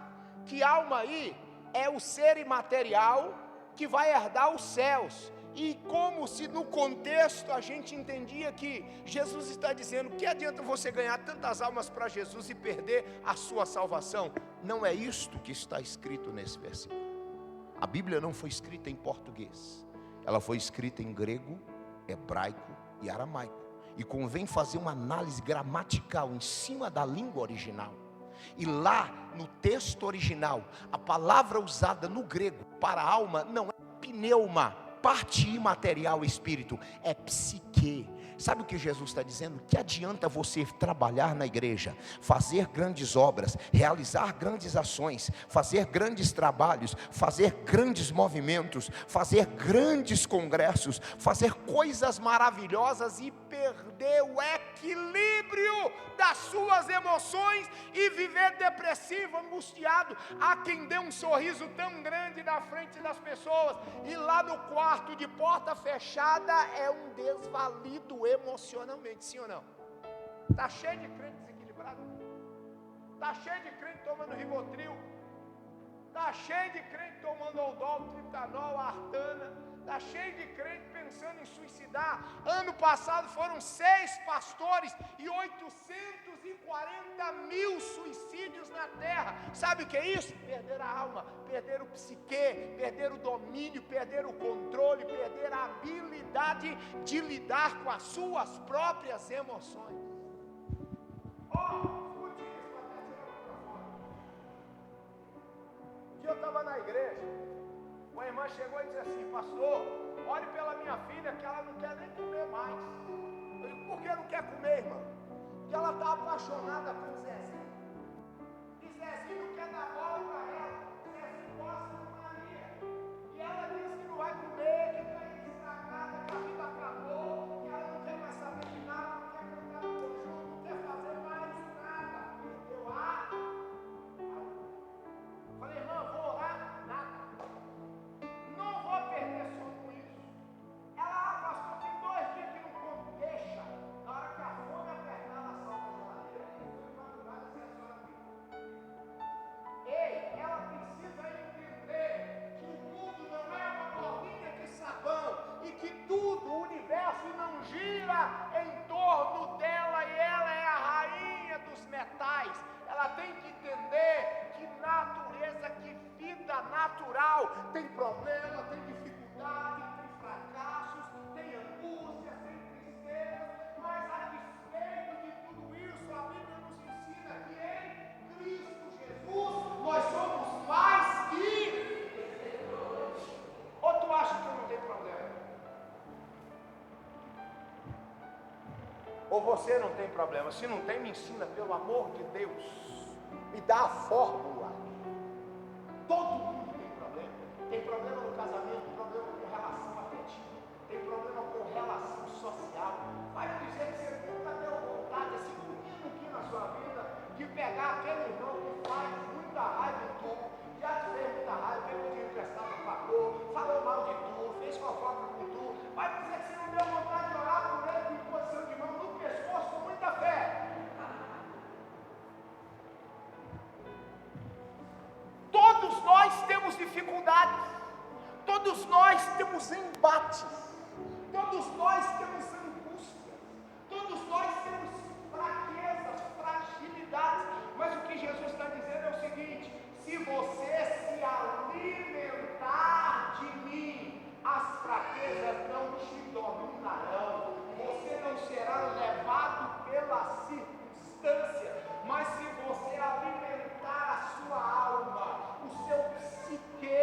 que alma aí é o ser imaterial que vai herdar os céus, e como se no contexto a gente entendia que Jesus está dizendo: que adianta você ganhar tantas almas para Jesus e perder a sua salvação? Não é isto que está escrito nesse versículo. A Bíblia não foi escrita em português, ela foi escrita em grego, hebraico e aramaico, e convém fazer uma análise gramatical em cima da língua original. E lá no texto original, a palavra usada no grego para alma não é pneuma, parte imaterial, espírito, é psique. Sabe o que Jesus está dizendo? Que adianta você trabalhar na igreja, fazer grandes obras, realizar grandes ações, fazer grandes trabalhos, fazer grandes movimentos, fazer grandes congressos, fazer coisas maravilhosas e perder o equilíbrio das suas emoções e viver depressivo, angustiado? Há quem dê um sorriso tão grande na frente das pessoas e lá no quarto de porta fechada é um desvalido emocionalmente, sim ou não? Está cheio de crente desequilibrado, está cheio de crente tomando Rivotril, está cheio de crente tomando Aldol, Tritanol, Artana, está cheio de crente pensando em suicidar. Ano passado foram 6 pastores e 840 mil suicídios na terra. Sabe o que é isso? Perder a alma, perder o psique, perder o domínio, perder o controle, perder a habilidade de lidar com as suas próprias emoções. Escute isso, até tirar o microfone. Um dia eu estava na igreja, uma irmã chegou e disse assim: pastor, ore pela minha filha que ela não quer nem comer mais. Eu digo: por que não quer comer, irmã? Porque ela está apaixonada com o Zezinho. E Zezinho não quer dar bola para ela. Zezinho gosta de Maria. E ela disse que não vai comer, que está estragada, que a vida acabou, que ela não quer mais saber de nada, não quer cantar no conjunto, não quer fazer mais nada. Eu falei: irmã, vou orar, nada. Não vou perder sono com isso. Ela, pastor, tem 2 dias que não come. Deixa. Na hora que a fome apertar, ela salta a geladeira e foi madrugada sem a senhora vir. Ei, ela precisa entender que o mundo não é uma bolinha de sabão e que tudo, o universo não gira em torno dela e ela é a rainha dos metais. Ela tem que entender que natureza, que vida natural tem problema, tem dificuldade, tem fracassos, tem angústia, tem tristeza, mas a despeito de tudo isso, a Bíblia nos ensina que em Cristo Jesus nós somos mais que vencedores. Ou tu acha que eu não tenho problema? Ou você não tem problema? Se não tem, me ensina, pelo amor de Deus. Me dá a fórmula. Todo mundo tem problema. Tem problema no casamento, problema com relação afetiva, tem problema com relação social. Vai dizer que você nunca deu vontade, esse menino aqui na sua vida, de pegar aquele irmão que faz muita raiva em tu, já te fez muita raiva, pegou dinheiro emprestado, pagou, falou mal de tu, fez fofoca com tu. Vai dizer que você não deu vontade de orar por ele com posição de mão no pescoço com muita fé. Todos nós temos dificuldades, todos nós temos embates, todos nós temos angústias, todos nós temos fraquezas, fragilidades, mas o que Jesus está dizendo é o seguinte: se você se alimentar de mim, as fraquezas não te dominarão, você não será levado pela circunstância, mas se você alimentar a sua alma, o seu psique,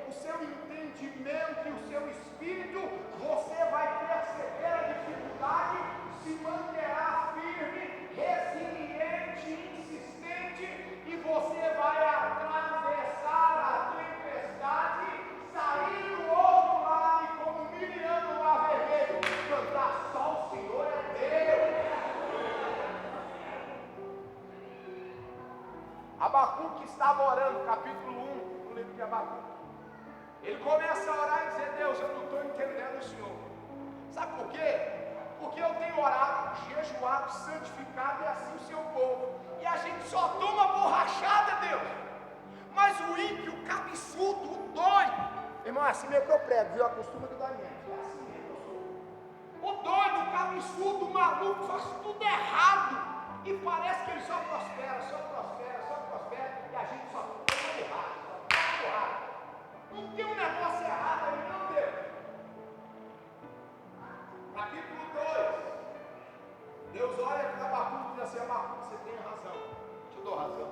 o seu entendimento e o seu espírito, você vai perceber a dificuldade, se manterá firme, resiliente, insistente, e você vai atravessar estava orando, capítulo 1, no livro de Abacuque. Ele começa a orar e dizer: Deus, eu não estou entendendo o Senhor. Sabe por quê? Porque eu tenho orado, jejuado, santificado, e assim o seu povo. E a gente só toma borrachada, Deus. Mas o ímpio, o cabeçudo, o doido, irmão, é assim mesmo que eu prego, viu? Acostuma que dói menos. É assim mesmo que eu sou. O doido, o cabeçudo, o maluco, faz tudo errado. E parece que ele só prospera, só prospera, só prospera. E a gente só toma errado, só toma errado. Não tem um negócio errado aí, não, Deus. Capítulo 2. Deus olha para Abacuque e diz assim: Abacuque, você tem razão. Te dou razão.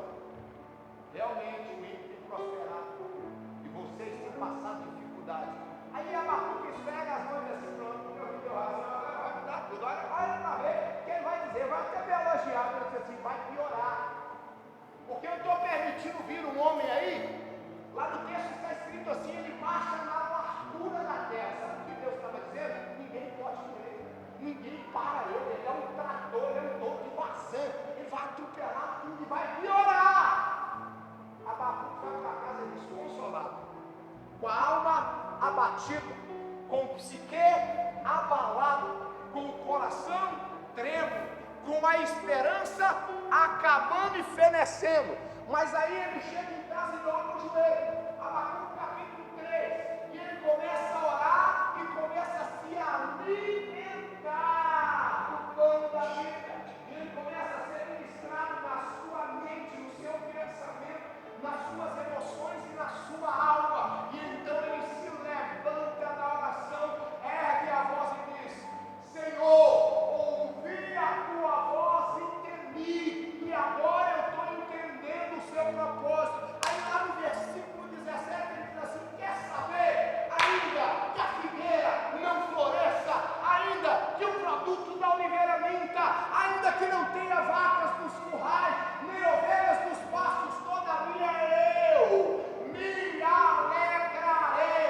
Realmente o ímpio tem prosperado. E vocês têm passado dificuldade. Aí Abacuque esfrega as mãos desse pronto. Deus me deu razão. Agora vai mudar tudo. Olha para ver o que ele vai dizer. Vai até me elogiar. Ele diz assim: vai piorar. Porque eu estou permitindo vir um homem aí. Lá no texto está escrito assim: ele marcha na largura da terra. Sabe o que Deus estava dizendo? Ninguém pode com ele. Ninguém para ele. Ele é um trator, ele é um touro de maçã. Ele vai atropelar tudo e vai piorar. Abacuque vai para casa desconsolado, com a alma abatida, com o psique abalado, com o coração trêmulo, com a esperança acabando e fenecendo. Mas aí ele chega em casa e dobra o joelho. Abacuque capítulo 3. E ele começa a orar e começa a se alimentar do pão da vida. E ele começa a ser ministrado na sua mente, no seu pensamento, nas suas emoções e na sua alma. E então ele se levanta na oração, ergue a voz e diz: Senhor, ouvi a tua voz e temi, e agora eu estou entendendo o seu propósito. Aí lá no versículo 17 ele diz assim: quer saber? Ainda que a figueira não floresça, ainda que o produto da oliveira minta, ainda que não tenha vacas nos currais, nem ovelhas nos pastos, todavia eu me alegrarei,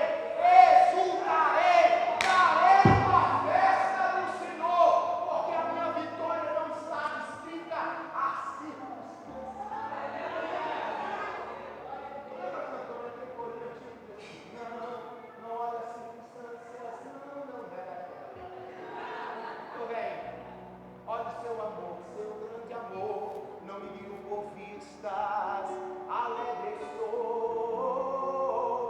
exultarei, darei uma festa no Senhor, porque a minha vitória não está escrita a não olha as circunstâncias, não vem. Olha o seu amor, seu grande amor, não me guio por vistas, alegre estou.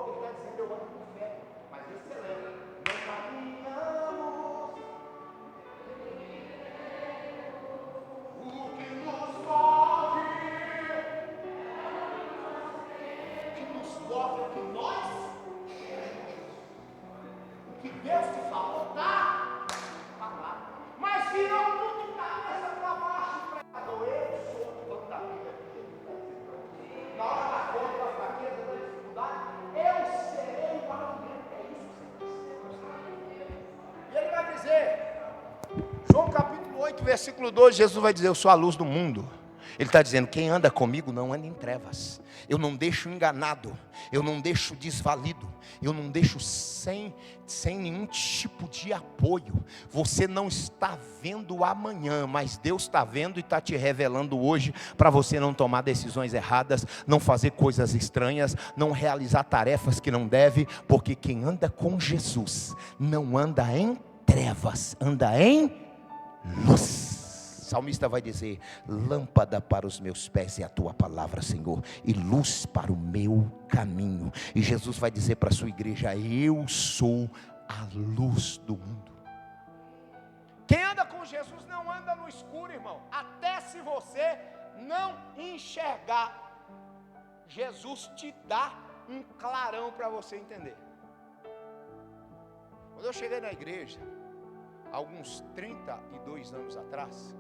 Ele está dizendo: eu ando por fé, mas excelente, não caminhamos. O que nos move é que nós, o que Deus te falou, tá lá. Mas se não tudo cabeça para baixo, pregador, eu sou o dono da vida. Na hora da dor, da fraqueza, da dificuldade, eu serei o alimento. É isso que você precisa. E ele vai dizer, João capítulo 8, versículo 12, Jesus vai dizer: eu sou a luz do mundo. Ele está dizendo: quem anda comigo não anda em trevas. Eu não deixo enganado, eu não deixo desvalido, eu não deixo sem nenhum tipo de apoio. Você não está vendo amanhã, mas Deus está vendo e está te revelando hoje, para você não tomar decisões erradas, não fazer coisas estranhas, não realizar tarefas que não deve, porque quem anda com Jesus não anda em trevas, anda em luz. O salmista vai dizer: lâmpada para os meus pés é a tua palavra, Senhor, e luz para o meu caminho. E Jesus vai dizer para a sua igreja: eu sou a luz do mundo. Quem anda com Jesus não anda no escuro, irmão. Até se você não enxergar, Jesus te dá um clarão para você entender. Quando eu cheguei na igreja, alguns 32 anos atrás,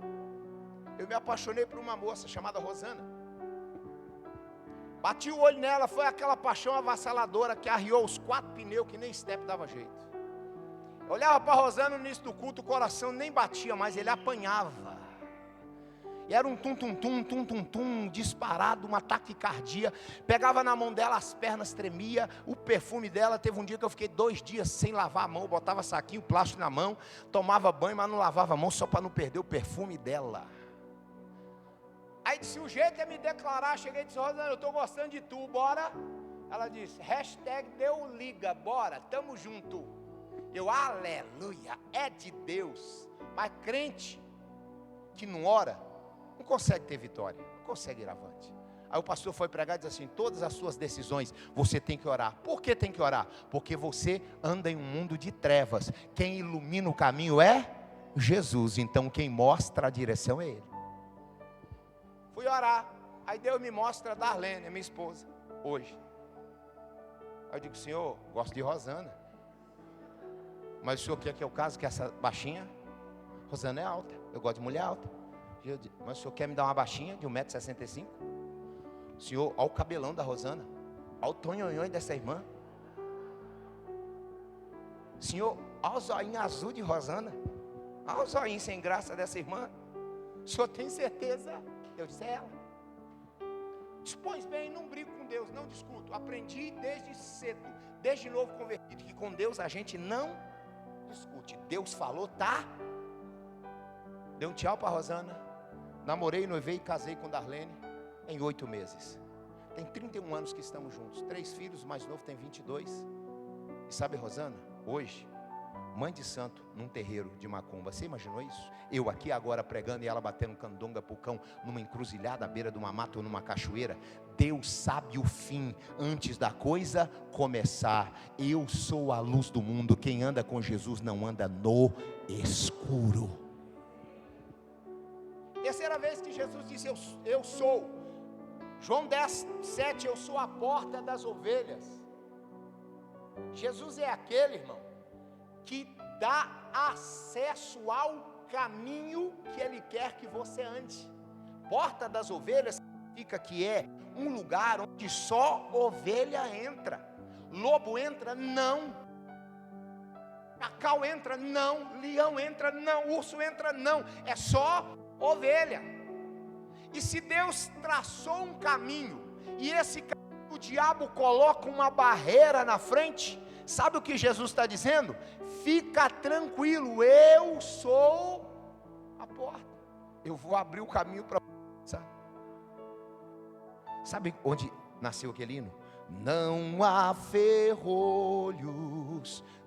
eu me apaixonei por uma moça chamada Rosana. Bati o olho nela, foi aquela paixão avassaladora que arriou os 4 pneus que nem step dava jeito. Eu olhava para a Rosana no início do culto, o coração nem batia mais, ele apanhava. E era um tum-tum-tum, disparado, uma taquicardia. Pegava na mão dela, as pernas tremia, o perfume dela. Teve um dia que eu fiquei 2 dias sem lavar a mão, botava saquinho plástico na mão, tomava banho, mas não lavava a mão só para não perder o perfume dela. Aí se o jeito é me declarar, cheguei e disse: Rosana, eu estou gostando de tu, bora? Ela disse: #deu liga, bora, tamo junto. Eu, aleluia, é de Deus. Mas crente que não ora, não consegue ter vitória, não consegue ir avante. Aí o pastor foi pregar e disse assim: todas as suas decisões você tem que orar. Por que tem que orar? Porque você anda em um mundo de trevas. Quem ilumina o caminho é Jesus. Então quem mostra a direção é Ele. Fui orar. Aí Deus me mostra a Darlene, minha esposa, hoje. Aí eu digo: Senhor, gosto de Rosana. Mas o senhor quer que eu case com essa baixinha? Rosana é alta, eu gosto de mulher alta. Mas o senhor quer me dar uma baixinha de 1,65 m? Senhor, olha o cabelão da Rosana, olha o tonhonhão dessa irmã. Senhor, olha o zoinho azul de Rosana, olha o zoinho sem graça dessa irmã. O senhor tem certeza? Eu disse: é ela. Dispõe bem, não brigo com Deus, não discuto. Aprendi desde cedo, desde novo convertido, que com Deus a gente não discute. Deus falou, tá? Dei um tchau para Rosana. Namorei, noivei e casei com Darlene em 8 meses. Tem 31 anos que estamos juntos. 3 filhos, o mais novo tem 22. E sabe, Rosana, hoje, mãe de santo num terreiro de macumba. Você imaginou isso? Eu aqui agora pregando e ela batendo candonga pro cão numa encruzilhada à beira de uma mata ou numa cachoeira. Deus sabe o fim antes da coisa começar. Eu sou a luz do mundo. Quem anda com Jesus não anda no escuro. Terceira vez que Jesus disse: eu sou. João 10:7, eu sou a porta das ovelhas. Jesus é aquele, irmão, que dá acesso ao caminho que Ele quer que você ande. Porta das ovelhas significa que é um lugar onde só ovelha entra. Lobo entra? Não. Cacau entra? Não. Leão entra? Não. Urso entra? Não. É só ovelha. E se Deus traçou um caminho, e esse caminho o diabo coloca uma barreira na frente, sabe o que Jesus está dizendo? Fica tranquilo, eu sou a porta, eu vou abrir o caminho para você. Sabe onde nasceu aquele hino? Não há ferrolhos,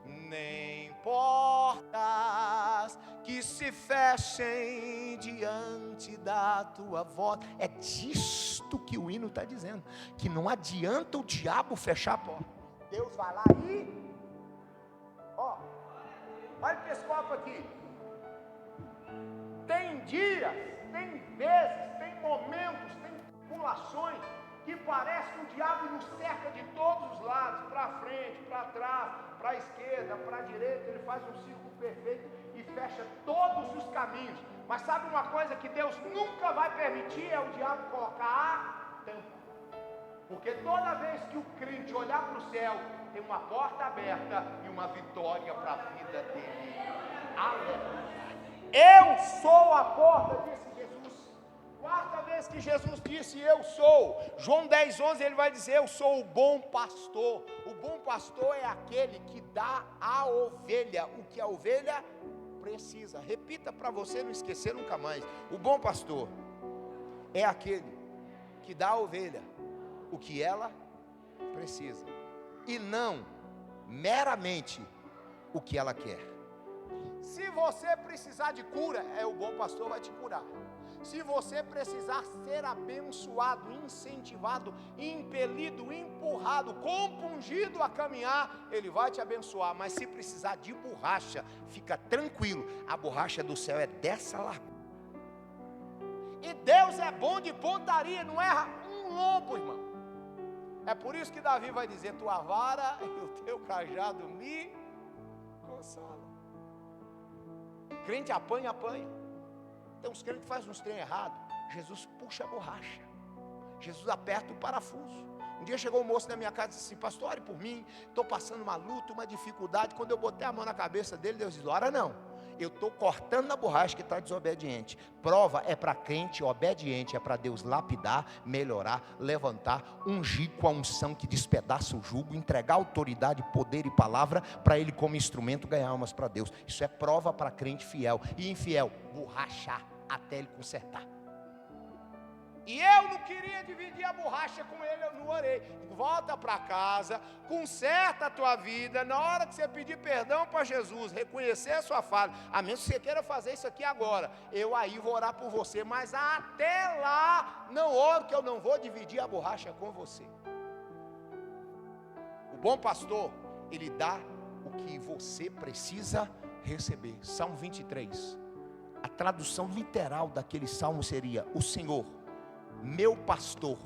nem portas que se fechem diante da tua voz. É disto que o hino está dizendo, que não adianta o diabo fechar a porta. Deus vai lá e ó, olha o pescoço aqui. Tem dias, tem vezes, tem momentos, tem tribulações que parece que o diabo nos cerca de todos os lados, para frente, para trás, para a esquerda, para a direita. Ele faz um círculo perfeito e fecha todos os caminhos. Mas sabe uma coisa que Deus nunca vai permitir? É o diabo colocar a tampa. Porque toda vez que o crente olhar para o céu, tem uma porta aberta e uma vitória para a vida dele. Aleluia. Eu sou a porta, disse Jesus. Quarta vez que Jesus disse eu sou. João 10:11 ele vai dizer: eu sou o bom pastor. O bom pastor é aquele que dá à ovelha o que a ovelha precisa. Repita para você não esquecer nunca mais. O bom pastor é aquele que dá à ovelha o que ela precisa, e não meramente o que ela quer. Se você precisar de cura, o bom pastor vai te curar. Se você precisar ser abençoado, incentivado, impelido, empurrado, compungido a caminhar, Ele vai te abençoar. Mas se precisar de borracha, fica tranquilo, a borracha do céu é dessa largura. E Deus é bom de pontaria, não erra um lombo, irmão. É por isso que Davi vai dizer: tua vara e o teu cajado me consolam. Crente apanha. Tem uns crentes que fazem uns trem errado. Jesus puxa a borracha, Jesus aperta o parafuso. Um dia chegou um moço na minha casa e disse assim: pastor, ore por mim, estou passando uma luta, uma dificuldade. Quando eu botei a mão na cabeça dele, Deus disse: ora não, eu estou cortando a borracha que está desobediente. Prova é para crente obediente, é para Deus lapidar, melhorar, levantar, ungir com a unção que despedaça o jugo, entregar autoridade, poder e palavra para ele como instrumento ganhar almas para Deus. Isso é prova para crente fiel. E infiel, borrachar até ele consertar. E eu não queria dividir a borracha com ele, eu não orei. Volta para casa, conserta a tua vida. Na hora que você pedir perdão para Jesus, reconhecer a sua falha, a menos que você queira fazer isso aqui agora, eu aí vou orar por você. Mas até lá, não oro, que eu não vou dividir a borracha com você. O bom pastor, ele dá o que você precisa receber. Salmo 23. A tradução literal daquele salmo seria: o Senhor, meu pastor,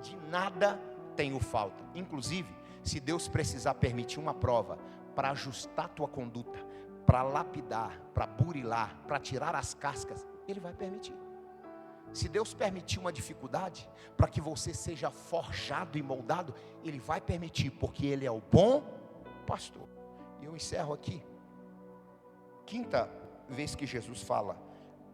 de nada tenho falta. Inclusive, se Deus precisar permitir uma prova para ajustar tua conduta, para lapidar, para burilar, para tirar as cascas, Ele vai permitir. Se Deus permitir uma dificuldade para que você seja forjado e moldado, Ele vai permitir, porque Ele é o bom pastor. E eu encerro aqui. Quinta vez que Jesus fala: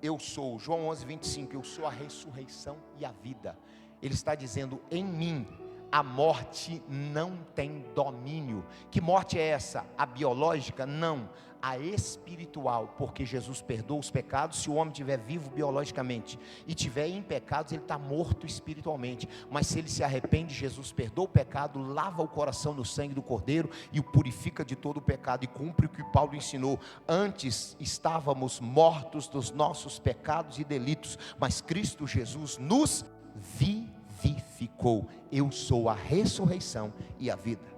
eu sou, João 11:25, eu sou a ressurreição e a vida. Ele está dizendo: em mim a morte não tem domínio. Que morte é essa? A biológica? Não, a espiritual, porque Jesus perdoa os pecados. Se o homem estiver vivo biologicamente e estiver em pecados, ele está morto espiritualmente. Mas se ele se arrepende, Jesus perdoa o pecado, lava o coração no sangue do Cordeiro e o purifica de todo o pecado, e cumpre o que Paulo ensinou: antes estávamos mortos dos nossos pecados e delitos, mas Cristo Jesus nos vivificou. Eu sou a ressurreição e a vida.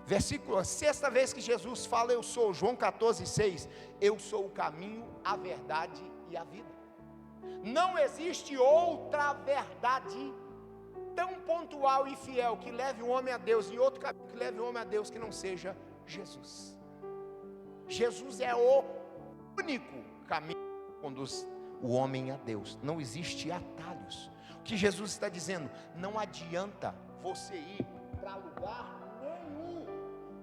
Versículo, a sexta vez que Jesus fala eu sou, João 14:6, eu sou o caminho, a verdade e a vida. Não existe outra verdade tão pontual e fiel que leve o homem a Deus, e outro caminho que leve o homem a Deus que não seja Jesus. Jesus é o único caminho que conduz o homem a Deus. Não existe atalhos. O que Jesus está dizendo: não adianta você ir para lugar nenhum.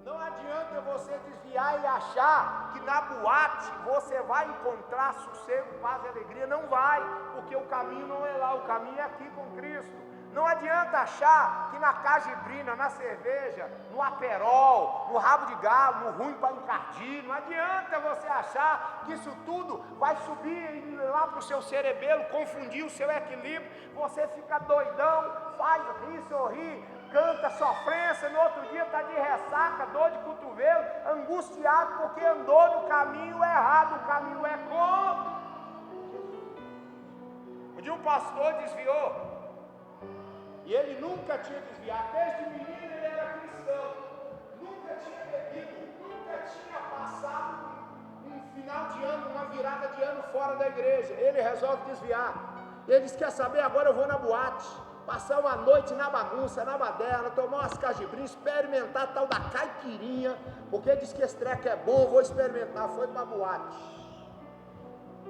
Não adianta você desviar e achar que na boate você vai encontrar sossego, paz e alegria. Não vai, porque o caminho não é lá, o caminho é aqui com Cristo. Não adianta achar que na cajibrina, na cerveja, no aperol, no rabo de galo, no ruim para encardir, não adianta você achar que isso tudo vai subir lá para o seu cerebelo, confundir o seu equilíbrio, você fica doidão, faz rir, sorrir, canta sofrência, no outro dia está de ressaca, dor de cotovelo, angustiado porque andou no caminho errado. O caminho é com Jesus. Um dia um pastor desviou, e ele nunca tinha desviado, desde menino ele era cristão, nunca tinha bebido, nunca tinha passado um final de ano, uma virada de ano fora da igreja. Ele resolve desviar. Ele diz: quer saber, agora eu vou na boate, passar uma noite na bagunça, na baderna, tomar umas cajibrinhas, experimentar a tal da caipirinha, porque diz que esse treco é bom, vou experimentar. Foi para a boate.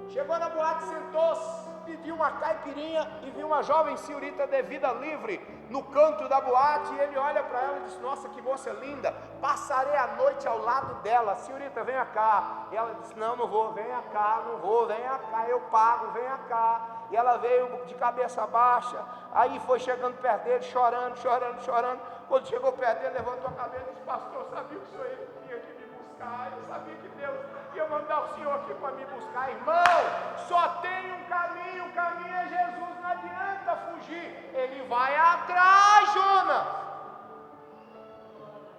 Chegou na boate, sentou-se, pediu uma caipirinha e viu uma jovem senhorita de vida livre no canto da boate, e ele olha para ela e diz: nossa, que moça linda, passarei a noite ao lado dela. Senhorita, venha cá. E ela disse: não, não vou. Venha cá, não vou, venha cá, eu pago, venha cá. E ela veio de cabeça baixa, aí foi chegando perto dele, chorando. Quando chegou perto dele, levantou a cabeça e disse: pastor, eu sabia que o senhor vinha aqui me buscar, eu sabia que Deus ia mandar o senhor aqui para me buscar. Irmão, só tem um caminho, o caminho é Jesus, não adianta fugir, ele vai atrás, Jonas.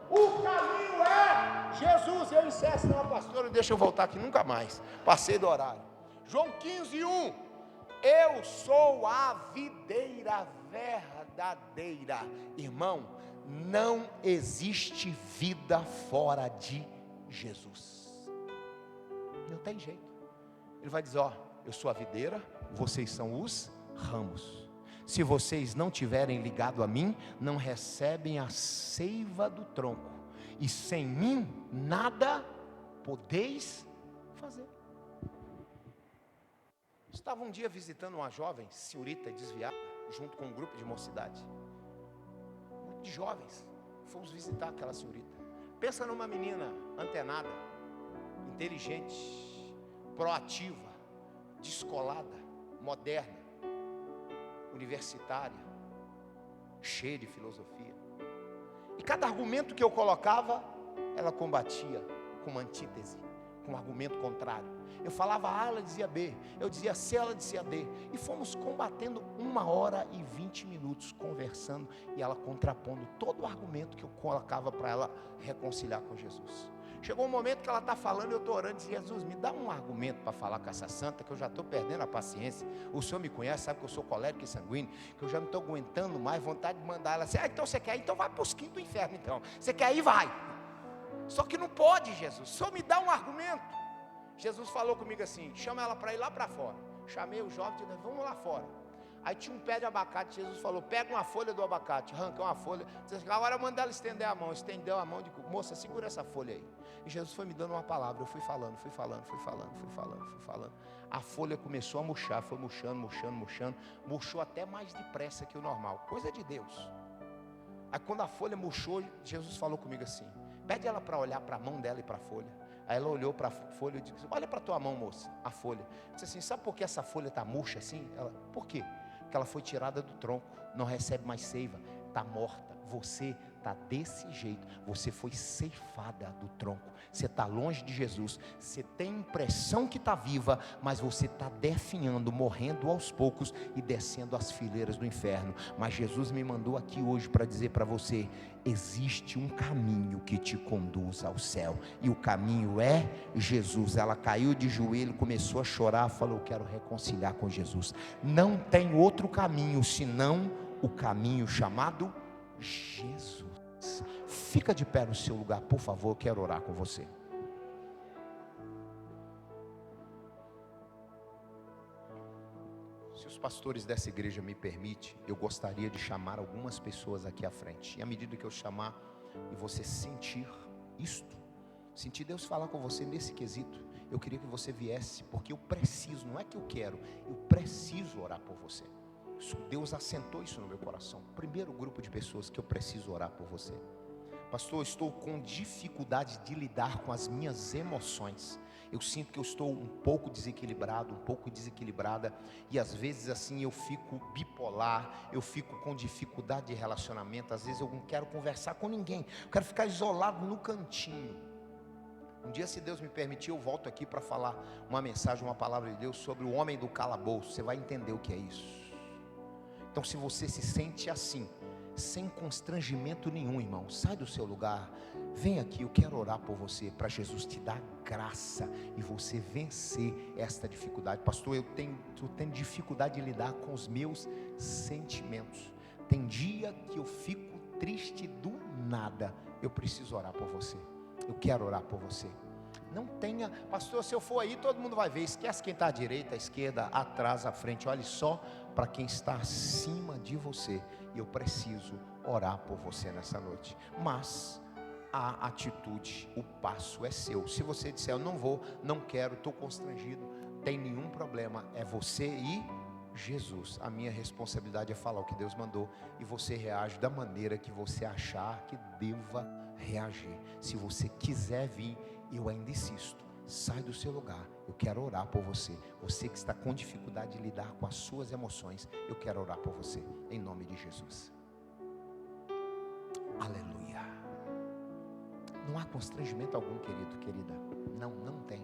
O caminho é Jesus. Eu encerro, senão, pastor, deixa eu voltar aqui nunca mais, passei do horário. João 15:1, eu sou a videira verdadeira. Irmão, não existe vida fora de Jesus. Não tem jeito. Ele vai dizer: ó, eu sou a videira, vocês são os ramos. Se vocês não tiverem ligado a mim, não recebem a seiva do tronco, e sem mim nada podeis fazer. Estava um dia visitando uma jovem senhorita desviada, junto com um grupo de mocidade, de jovens. Fomos visitar aquela senhorita. Pensa numa menina antenada, inteligente, proativa, descolada, moderna, universitária, cheia de filosofia. E cada argumento que eu colocava, ela combatia com uma antítese, com um argumento contrário. Eu falava A, ela dizia B. Eu dizia C, ela dizia D. E fomos combatendo 1h20 conversando, e ela contrapondo todo o argumento que eu colocava para ela reconciliar com Jesus. Chegou um momento que ela está falando, eu estou orando, e disse: Jesus, me dá um argumento para falar com essa santa, que eu já estou perdendo a paciência. O senhor me conhece, sabe que eu sou colérico e sanguíneo, que eu já não estou aguentando mais, vontade de mandar ela assim: então você quer ir? Então vai para os quintos do inferno então. Você quer ir? Vai. Só que não pode, Jesus, o senhor me dá um argumento. Jesus falou comigo assim: chama ela para ir lá para fora. Chamei o jovem e disse: vamos lá fora. Aí tinha um pé de abacate. Jesus falou: pega uma folha do abacate, arranca uma folha. Agora manda ela estender a mão. Estendeu a mão, digo: moça, segura essa folha aí. E Jesus foi me dando uma palavra. Eu fui falando. A folha começou a murchar, foi murchando. Murchou até mais depressa que o normal. Coisa de Deus. Aí quando a folha murchou, Jesus falou comigo assim: pede ela para olhar para a mão dela e para a folha. Aí ela olhou para a folha e disse: olha para a tua mão, moça, a folha. Eu disse assim: sabe por que essa folha está murcha assim? Ela: por quê? Porque ela foi tirada do tronco, não recebe mais seiva, está morta. Você está desse jeito, você foi ceifada do tronco, você está longe de Jesus, você tem a impressão que está viva, mas você está definhando, morrendo aos poucos e descendo as fileiras do inferno. Mas Jesus me mandou aqui hoje para dizer para você: existe um caminho que te conduz ao céu, e o caminho é Jesus. Ela caiu de joelho, começou a chorar, falou: eu quero reconciliar com Jesus. Não tem outro caminho senão o caminho chamado Jesus. Fica de pé no seu lugar, por favor, eu quero orar com você. Se os pastores dessa igreja me permitem, eu gostaria de chamar algumas pessoas aqui à frente. E à medida que eu chamar e você sentir isto, sentir Deus falar com você nesse quesito, eu queria que você viesse, porque eu preciso, não é que eu quero, eu preciso orar por você. Deus assentou isso no meu coração. Primeiro grupo de pessoas que eu preciso orar por você. Pastor, eu estou com dificuldade de lidar com as minhas emoções. Eu sinto que eu estou um pouco desequilibrado, um pouco desequilibrada, e às vezes assim eu fico bipolar, eu fico com dificuldade de relacionamento. Às vezes eu não quero conversar com ninguém, eu quero ficar isolado no cantinho. Um dia, se Deus me permitir, eu volto aqui para falar uma mensagem, uma palavra de Deus sobre o homem do calabouço. Você vai entender o que é isso. Então, se você se sente assim, sem constrangimento nenhum, irmão, sai do seu lugar, vem aqui, eu quero orar por você, para Jesus te dar graça e você vencer esta dificuldade. Pastor, eu tenho dificuldade de lidar com os meus sentimentos. Tem dia que eu fico triste do nada. Eu preciso orar por você. Eu quero orar por você. Não tenha, pastor, se eu for aí, todo mundo vai ver. Esquece quem está à direita, à esquerda, atrás, à frente. Olhe só para quem está acima de você. E eu preciso orar por você nessa noite. Mas a atitude, o passo é seu. Se você disser: eu não vou, não quero, estou constrangido, tem nenhum problema. É você e Jesus. A minha responsabilidade é falar o que Deus mandou, e você reage da maneira que você achar que deva reagir. Se você quiser vir, eu ainda insisto, sai do seu lugar, eu quero orar por você. Você que está com dificuldade de lidar com as suas emoções, eu quero orar por você, em nome de Jesus. Aleluia. Não há constrangimento algum, querido, querida. Não tem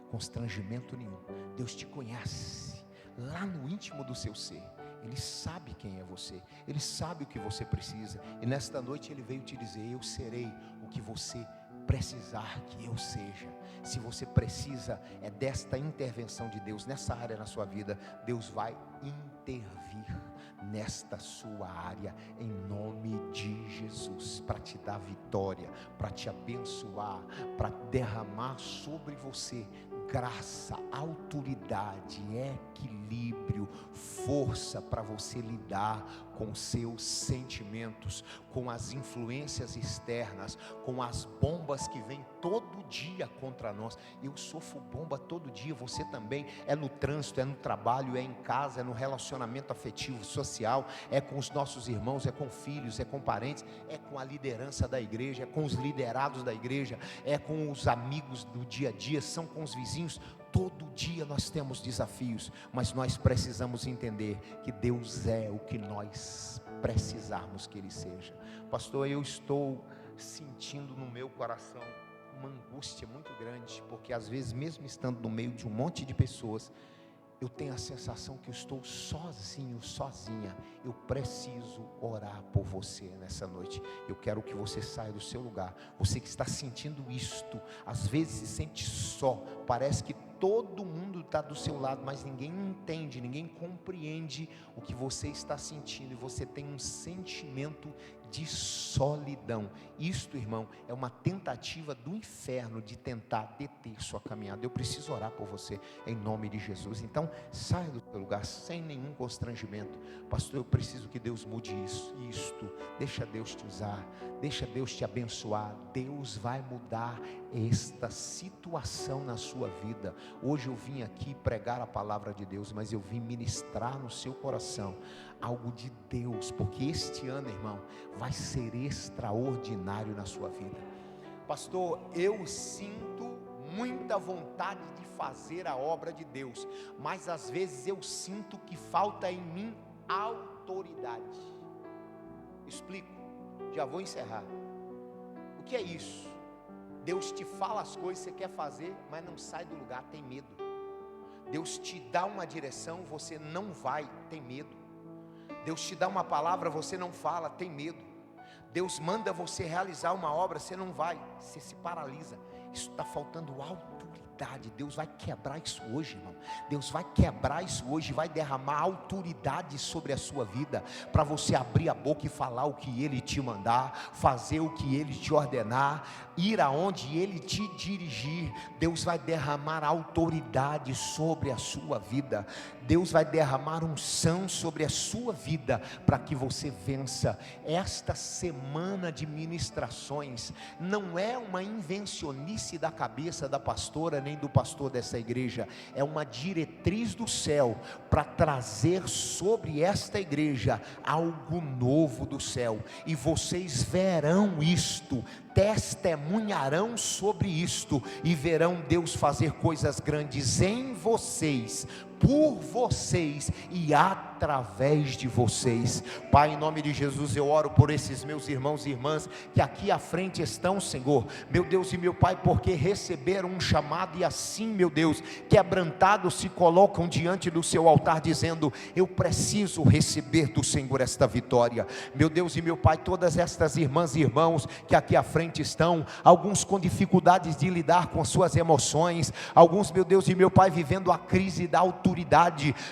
constrangimento nenhum. Deus te conhece lá no íntimo do seu ser. Ele sabe quem é você, Ele sabe o que você precisa, e nesta noite Ele veio te dizer: eu serei o que você precisar que eu seja. Se você precisa desta intervenção de Deus nessa área na sua vida, Deus vai intervir nesta sua área, em nome de Jesus, para te dar vitória, para te abençoar, para derramar sobre você graça, autoridade, equilíbrio, força para você lidar com seus sentimentos, com as influências externas, com as bombas que vêm todo dia contra nós. Eu sofro bomba todo dia, você também. É no trânsito, é no trabalho, é em casa, é no relacionamento afetivo, social, é com os nossos irmãos, é com filhos, é com parentes, é com a liderança da igreja, é com os liderados da igreja, é com os amigos do dia a dia, são com os vizinhos. Todo dia nós temos desafios, mas nós precisamos entender que Deus é o que nós precisarmos que Ele seja. Pastor, eu estou sentindo no meu coração uma angústia muito grande, porque às vezes, mesmo estando no meio de um monte de pessoas, eu tenho a sensação que eu estou sozinho, sozinha. Eu preciso orar por você nessa noite. Eu quero que você saia do seu lugar. Você que está sentindo isto, às vezes se sente só, parece que todo mundo está do seu lado, mas ninguém entende, ninguém compreende o que você está sentindo, e você tem um sentimento de solidão. Isto, irmão, é uma tentativa do inferno de tentar deter sua caminhada. Eu preciso orar por você em nome de Jesus. Então saia do seu lugar sem nenhum constrangimento. Pastor, eu preciso que Deus mude isto. Deixa Deus te usar, deixa Deus te abençoar. Deus vai mudar esta situação na sua vida. Hoje eu vim aqui pregar a palavra de Deus, mas eu vim ministrar no seu coração algo de Deus, porque este ano, irmão, vai ser extraordinário na sua vida. Pastor, eu sinto muita vontade de fazer a obra de Deus, mas às vezes eu sinto que falta em mim autoridade. Explico, já vou encerrar. O que é isso? Deus te fala as coisas que você quer fazer, mas não sai do lugar, tem medo. Deus te dá uma direção, você não vai, tem medo. Deus te dá uma palavra, você não fala, tem medo. Deus manda você realizar uma obra, você não vai, você se paralisa. Isso está faltando autoridade. Deus vai quebrar isso hoje, irmão. Deus vai quebrar isso hoje, vai derramar autoridade sobre a sua vida, para você abrir a boca e falar o que Ele te mandar, fazer o que Ele te ordenar, ir aonde Ele te dirigir. Deus vai derramar autoridade sobre a sua vida. Deus vai derramar unção sobre a sua vida, para que você vença. Esta semana de ministrações não é uma invencionice da cabeça da pastora nem do pastor dessa igreja, é uma diretriz do céu para trazer sobre esta igreja algo novo do céu, e vocês verão isto, testemunharão sobre isto, e verão Deus fazer coisas grandes em vocês, por vocês e através de vocês. Pai, em nome de Jesus, eu oro por esses meus irmãos e irmãs que aqui à frente estão, Senhor, meu Deus e meu Pai, porque receberam um chamado, e assim, meu Deus, quebrantados se colocam diante do seu altar, dizendo: eu preciso receber do Senhor esta vitória. Meu Deus e meu Pai, todas estas irmãs e irmãos que aqui à frente estão, alguns com dificuldades de lidar com suas emoções, alguns, meu Deus e meu Pai, vivendo a crise da autoridade.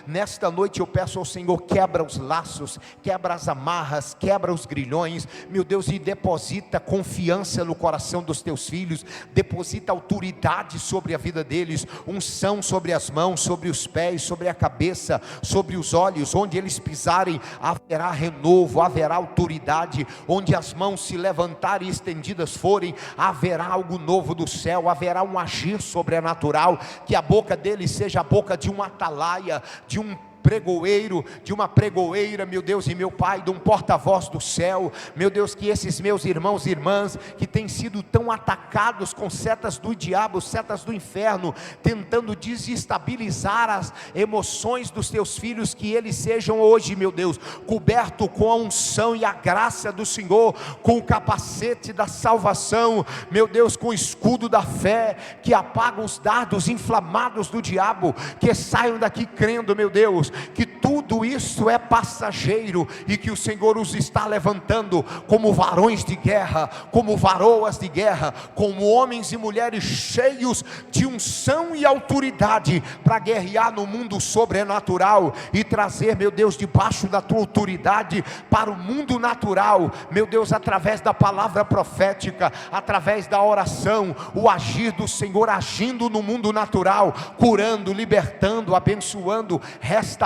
Nesta noite eu peço ao Senhor: quebra os laços, quebra as amarras, quebra os grilhões, meu Deus, e deposita confiança no coração dos teus filhos, deposita autoridade sobre a vida deles, unção sobre as mãos, sobre os pés, sobre a cabeça, sobre os olhos. Onde eles pisarem haverá renovo, haverá autoridade. Onde as mãos se levantarem e estendidas forem, haverá algo novo do céu, haverá um agir sobrenatural. Que a boca deles seja a boca de um atalaia, de um pregoeiro, de uma pregoeira, meu Deus e meu Pai, de um porta-voz do céu. Meu Deus, que esses meus irmãos e irmãs que têm sido tão atacados com setas do diabo, setas do inferno, tentando desestabilizar as emoções dos teus filhos, que eles sejam hoje, meu Deus, cobertos com a unção e a graça do Senhor, com o capacete da salvação, meu Deus, com o escudo da fé, que apaga os dardos inflamados do diabo, que saiam daqui crendo, meu Deus, que tudo isso é passageiro, e que o Senhor os está levantando como varões de guerra, como varoas de guerra, como homens e mulheres cheios de unção e autoridade, para guerrear no mundo sobrenatural, e trazer, meu Deus, debaixo da tua autoridade para o mundo natural, meu Deus, através da palavra profética, através da oração, o agir do Senhor agindo no mundo natural, curando, libertando, abençoando, restaurando,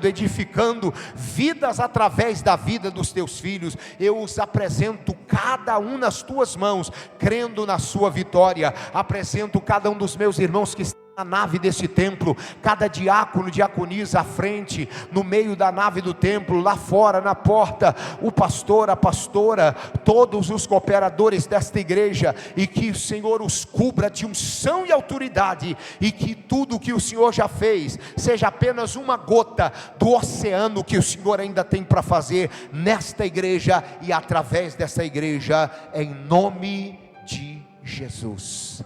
edificando vidas através da vida dos teus filhos. Eu os apresento cada um nas tuas mãos, crendo na sua vitória. Apresento cada um dos meus irmãos que estão na nave desse templo, cada diácono, diaconisa à frente, no meio da nave do templo, lá fora na porta, o pastor, a pastora, todos os cooperadores desta igreja, e que o Senhor os cubra de unção e autoridade, e que tudo que o Senhor já fez seja apenas uma gota do oceano que o Senhor ainda tem para fazer nesta igreja e através dessa igreja, em nome de Jesus. Jesus.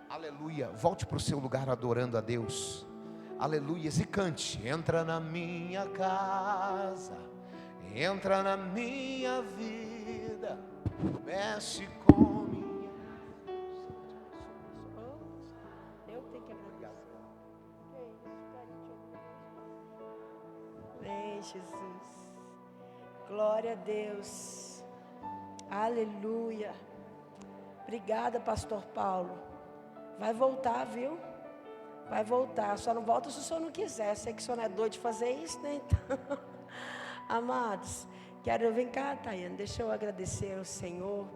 Aleluia. Volte para o seu lugar adorando a Deus. Aleluia. E cante: entra na minha casa, entra na minha vida, mexe com minha. Eu tenho que agradecer. Vem, Jesus. Glória a Deus. Aleluia. Obrigada, pastor Paulo. Vai voltar, viu? Vai voltar. Só não volta se o senhor não quiser. Sei que o senhor não é doido de fazer isso, né? Então, amados, vem cá, Tayane. Deixa eu agradecer ao Senhor.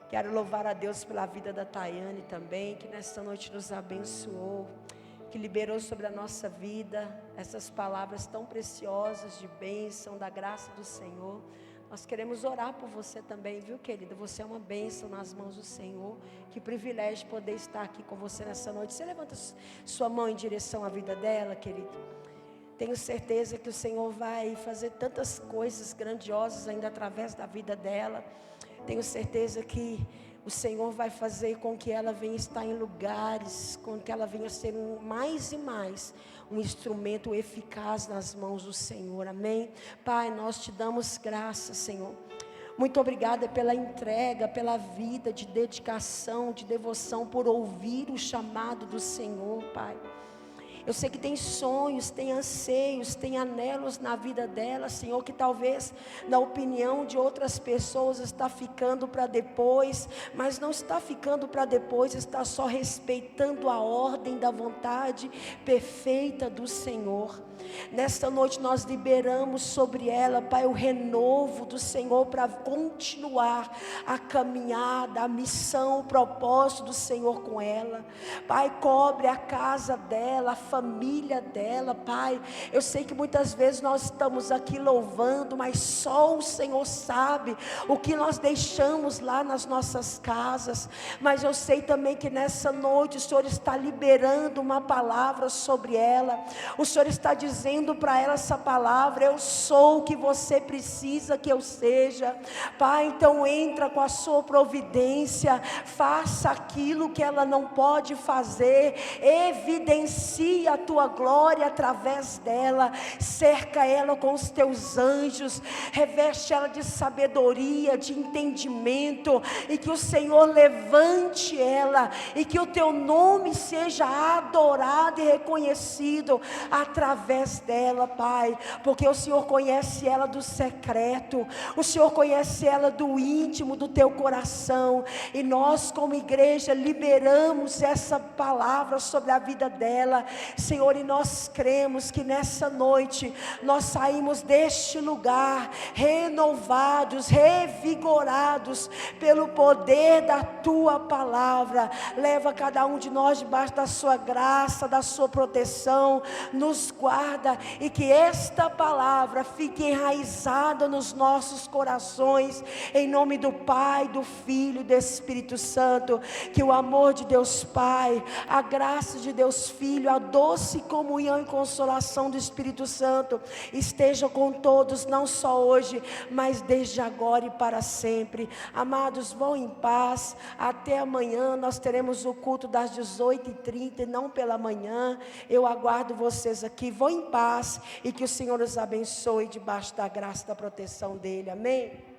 Quero louvar a Deus pela vida da Tayane também, que nesta noite nos abençoou, que liberou sobre a nossa vida essas palavras tão preciosas de bênção, da graça do Senhor. Nós queremos orar por você também, viu, querida? Você é uma bênção nas mãos do Senhor. Que privilégio poder estar aqui com você nessa noite. Você levanta sua mão em direção à vida dela, querido. Tenho certeza que o Senhor vai fazer tantas coisas grandiosas ainda através da vida dela. Tenho certeza que o Senhor vai fazer com que ela venha estar em lugares, com que ela venha ser mais e mais um instrumento eficaz nas mãos do Senhor, amém? Pai, nós te damos graças, Senhor. Muito obrigada pela entrega, pela vida de dedicação, de devoção, por ouvir o chamado do Senhor, Pai. Eu sei que tem sonhos, tem anseios, tem anelos na vida dela, Senhor, que talvez na opinião de outras pessoas está ficando para depois, mas não está ficando para depois, está só respeitando a ordem da vontade perfeita do Senhor. Nesta noite nós liberamos sobre ela, Pai, o renovo do Senhor para continuar a caminhada, a missão, o propósito do Senhor com ela. Pai, cobre a casa dela, a família dela, Pai. Eu sei que muitas vezes nós estamos aqui louvando, mas só o Senhor sabe o que nós deixamos lá nas nossas casas. Mas eu sei também que nessa noite o Senhor está liberando uma palavra sobre ela. O Senhor está dizendo para ela essa palavra: eu sou o que você precisa que eu seja. Pai, então entra com a sua providência, faça aquilo que ela não pode fazer, evidencia a tua glória através dela, cerca ela com os teus anjos, reveste ela de sabedoria, de entendimento, e que o Senhor levante ela, e que o teu nome seja adorado e reconhecido através dela, Pai, porque o Senhor conhece ela do secreto, o Senhor conhece ela do íntimo do teu coração, e nós como igreja liberamos essa palavra sobre a vida dela, Senhor, e nós cremos que nessa noite nós saímos deste lugar renovados, revigorados pelo poder da tua palavra. Leva cada um de nós debaixo da sua graça, da sua proteção, nos guarda, e que esta palavra fique enraizada nos nossos corações, em nome do Pai, do Filho e do Espírito Santo. Que o amor de Deus Pai, a graça de Deus Filho, a doce comunhão e consolação do Espírito Santo esteja com todos, não só hoje, mas desde agora e para sempre. Amados, vão em paz. Até amanhã nós teremos o culto das 18h30, e não pela manhã. Eu aguardo vocês aqui. Vão em paz, e que o Senhor os abençoe debaixo da graça e da proteção dele. Amém?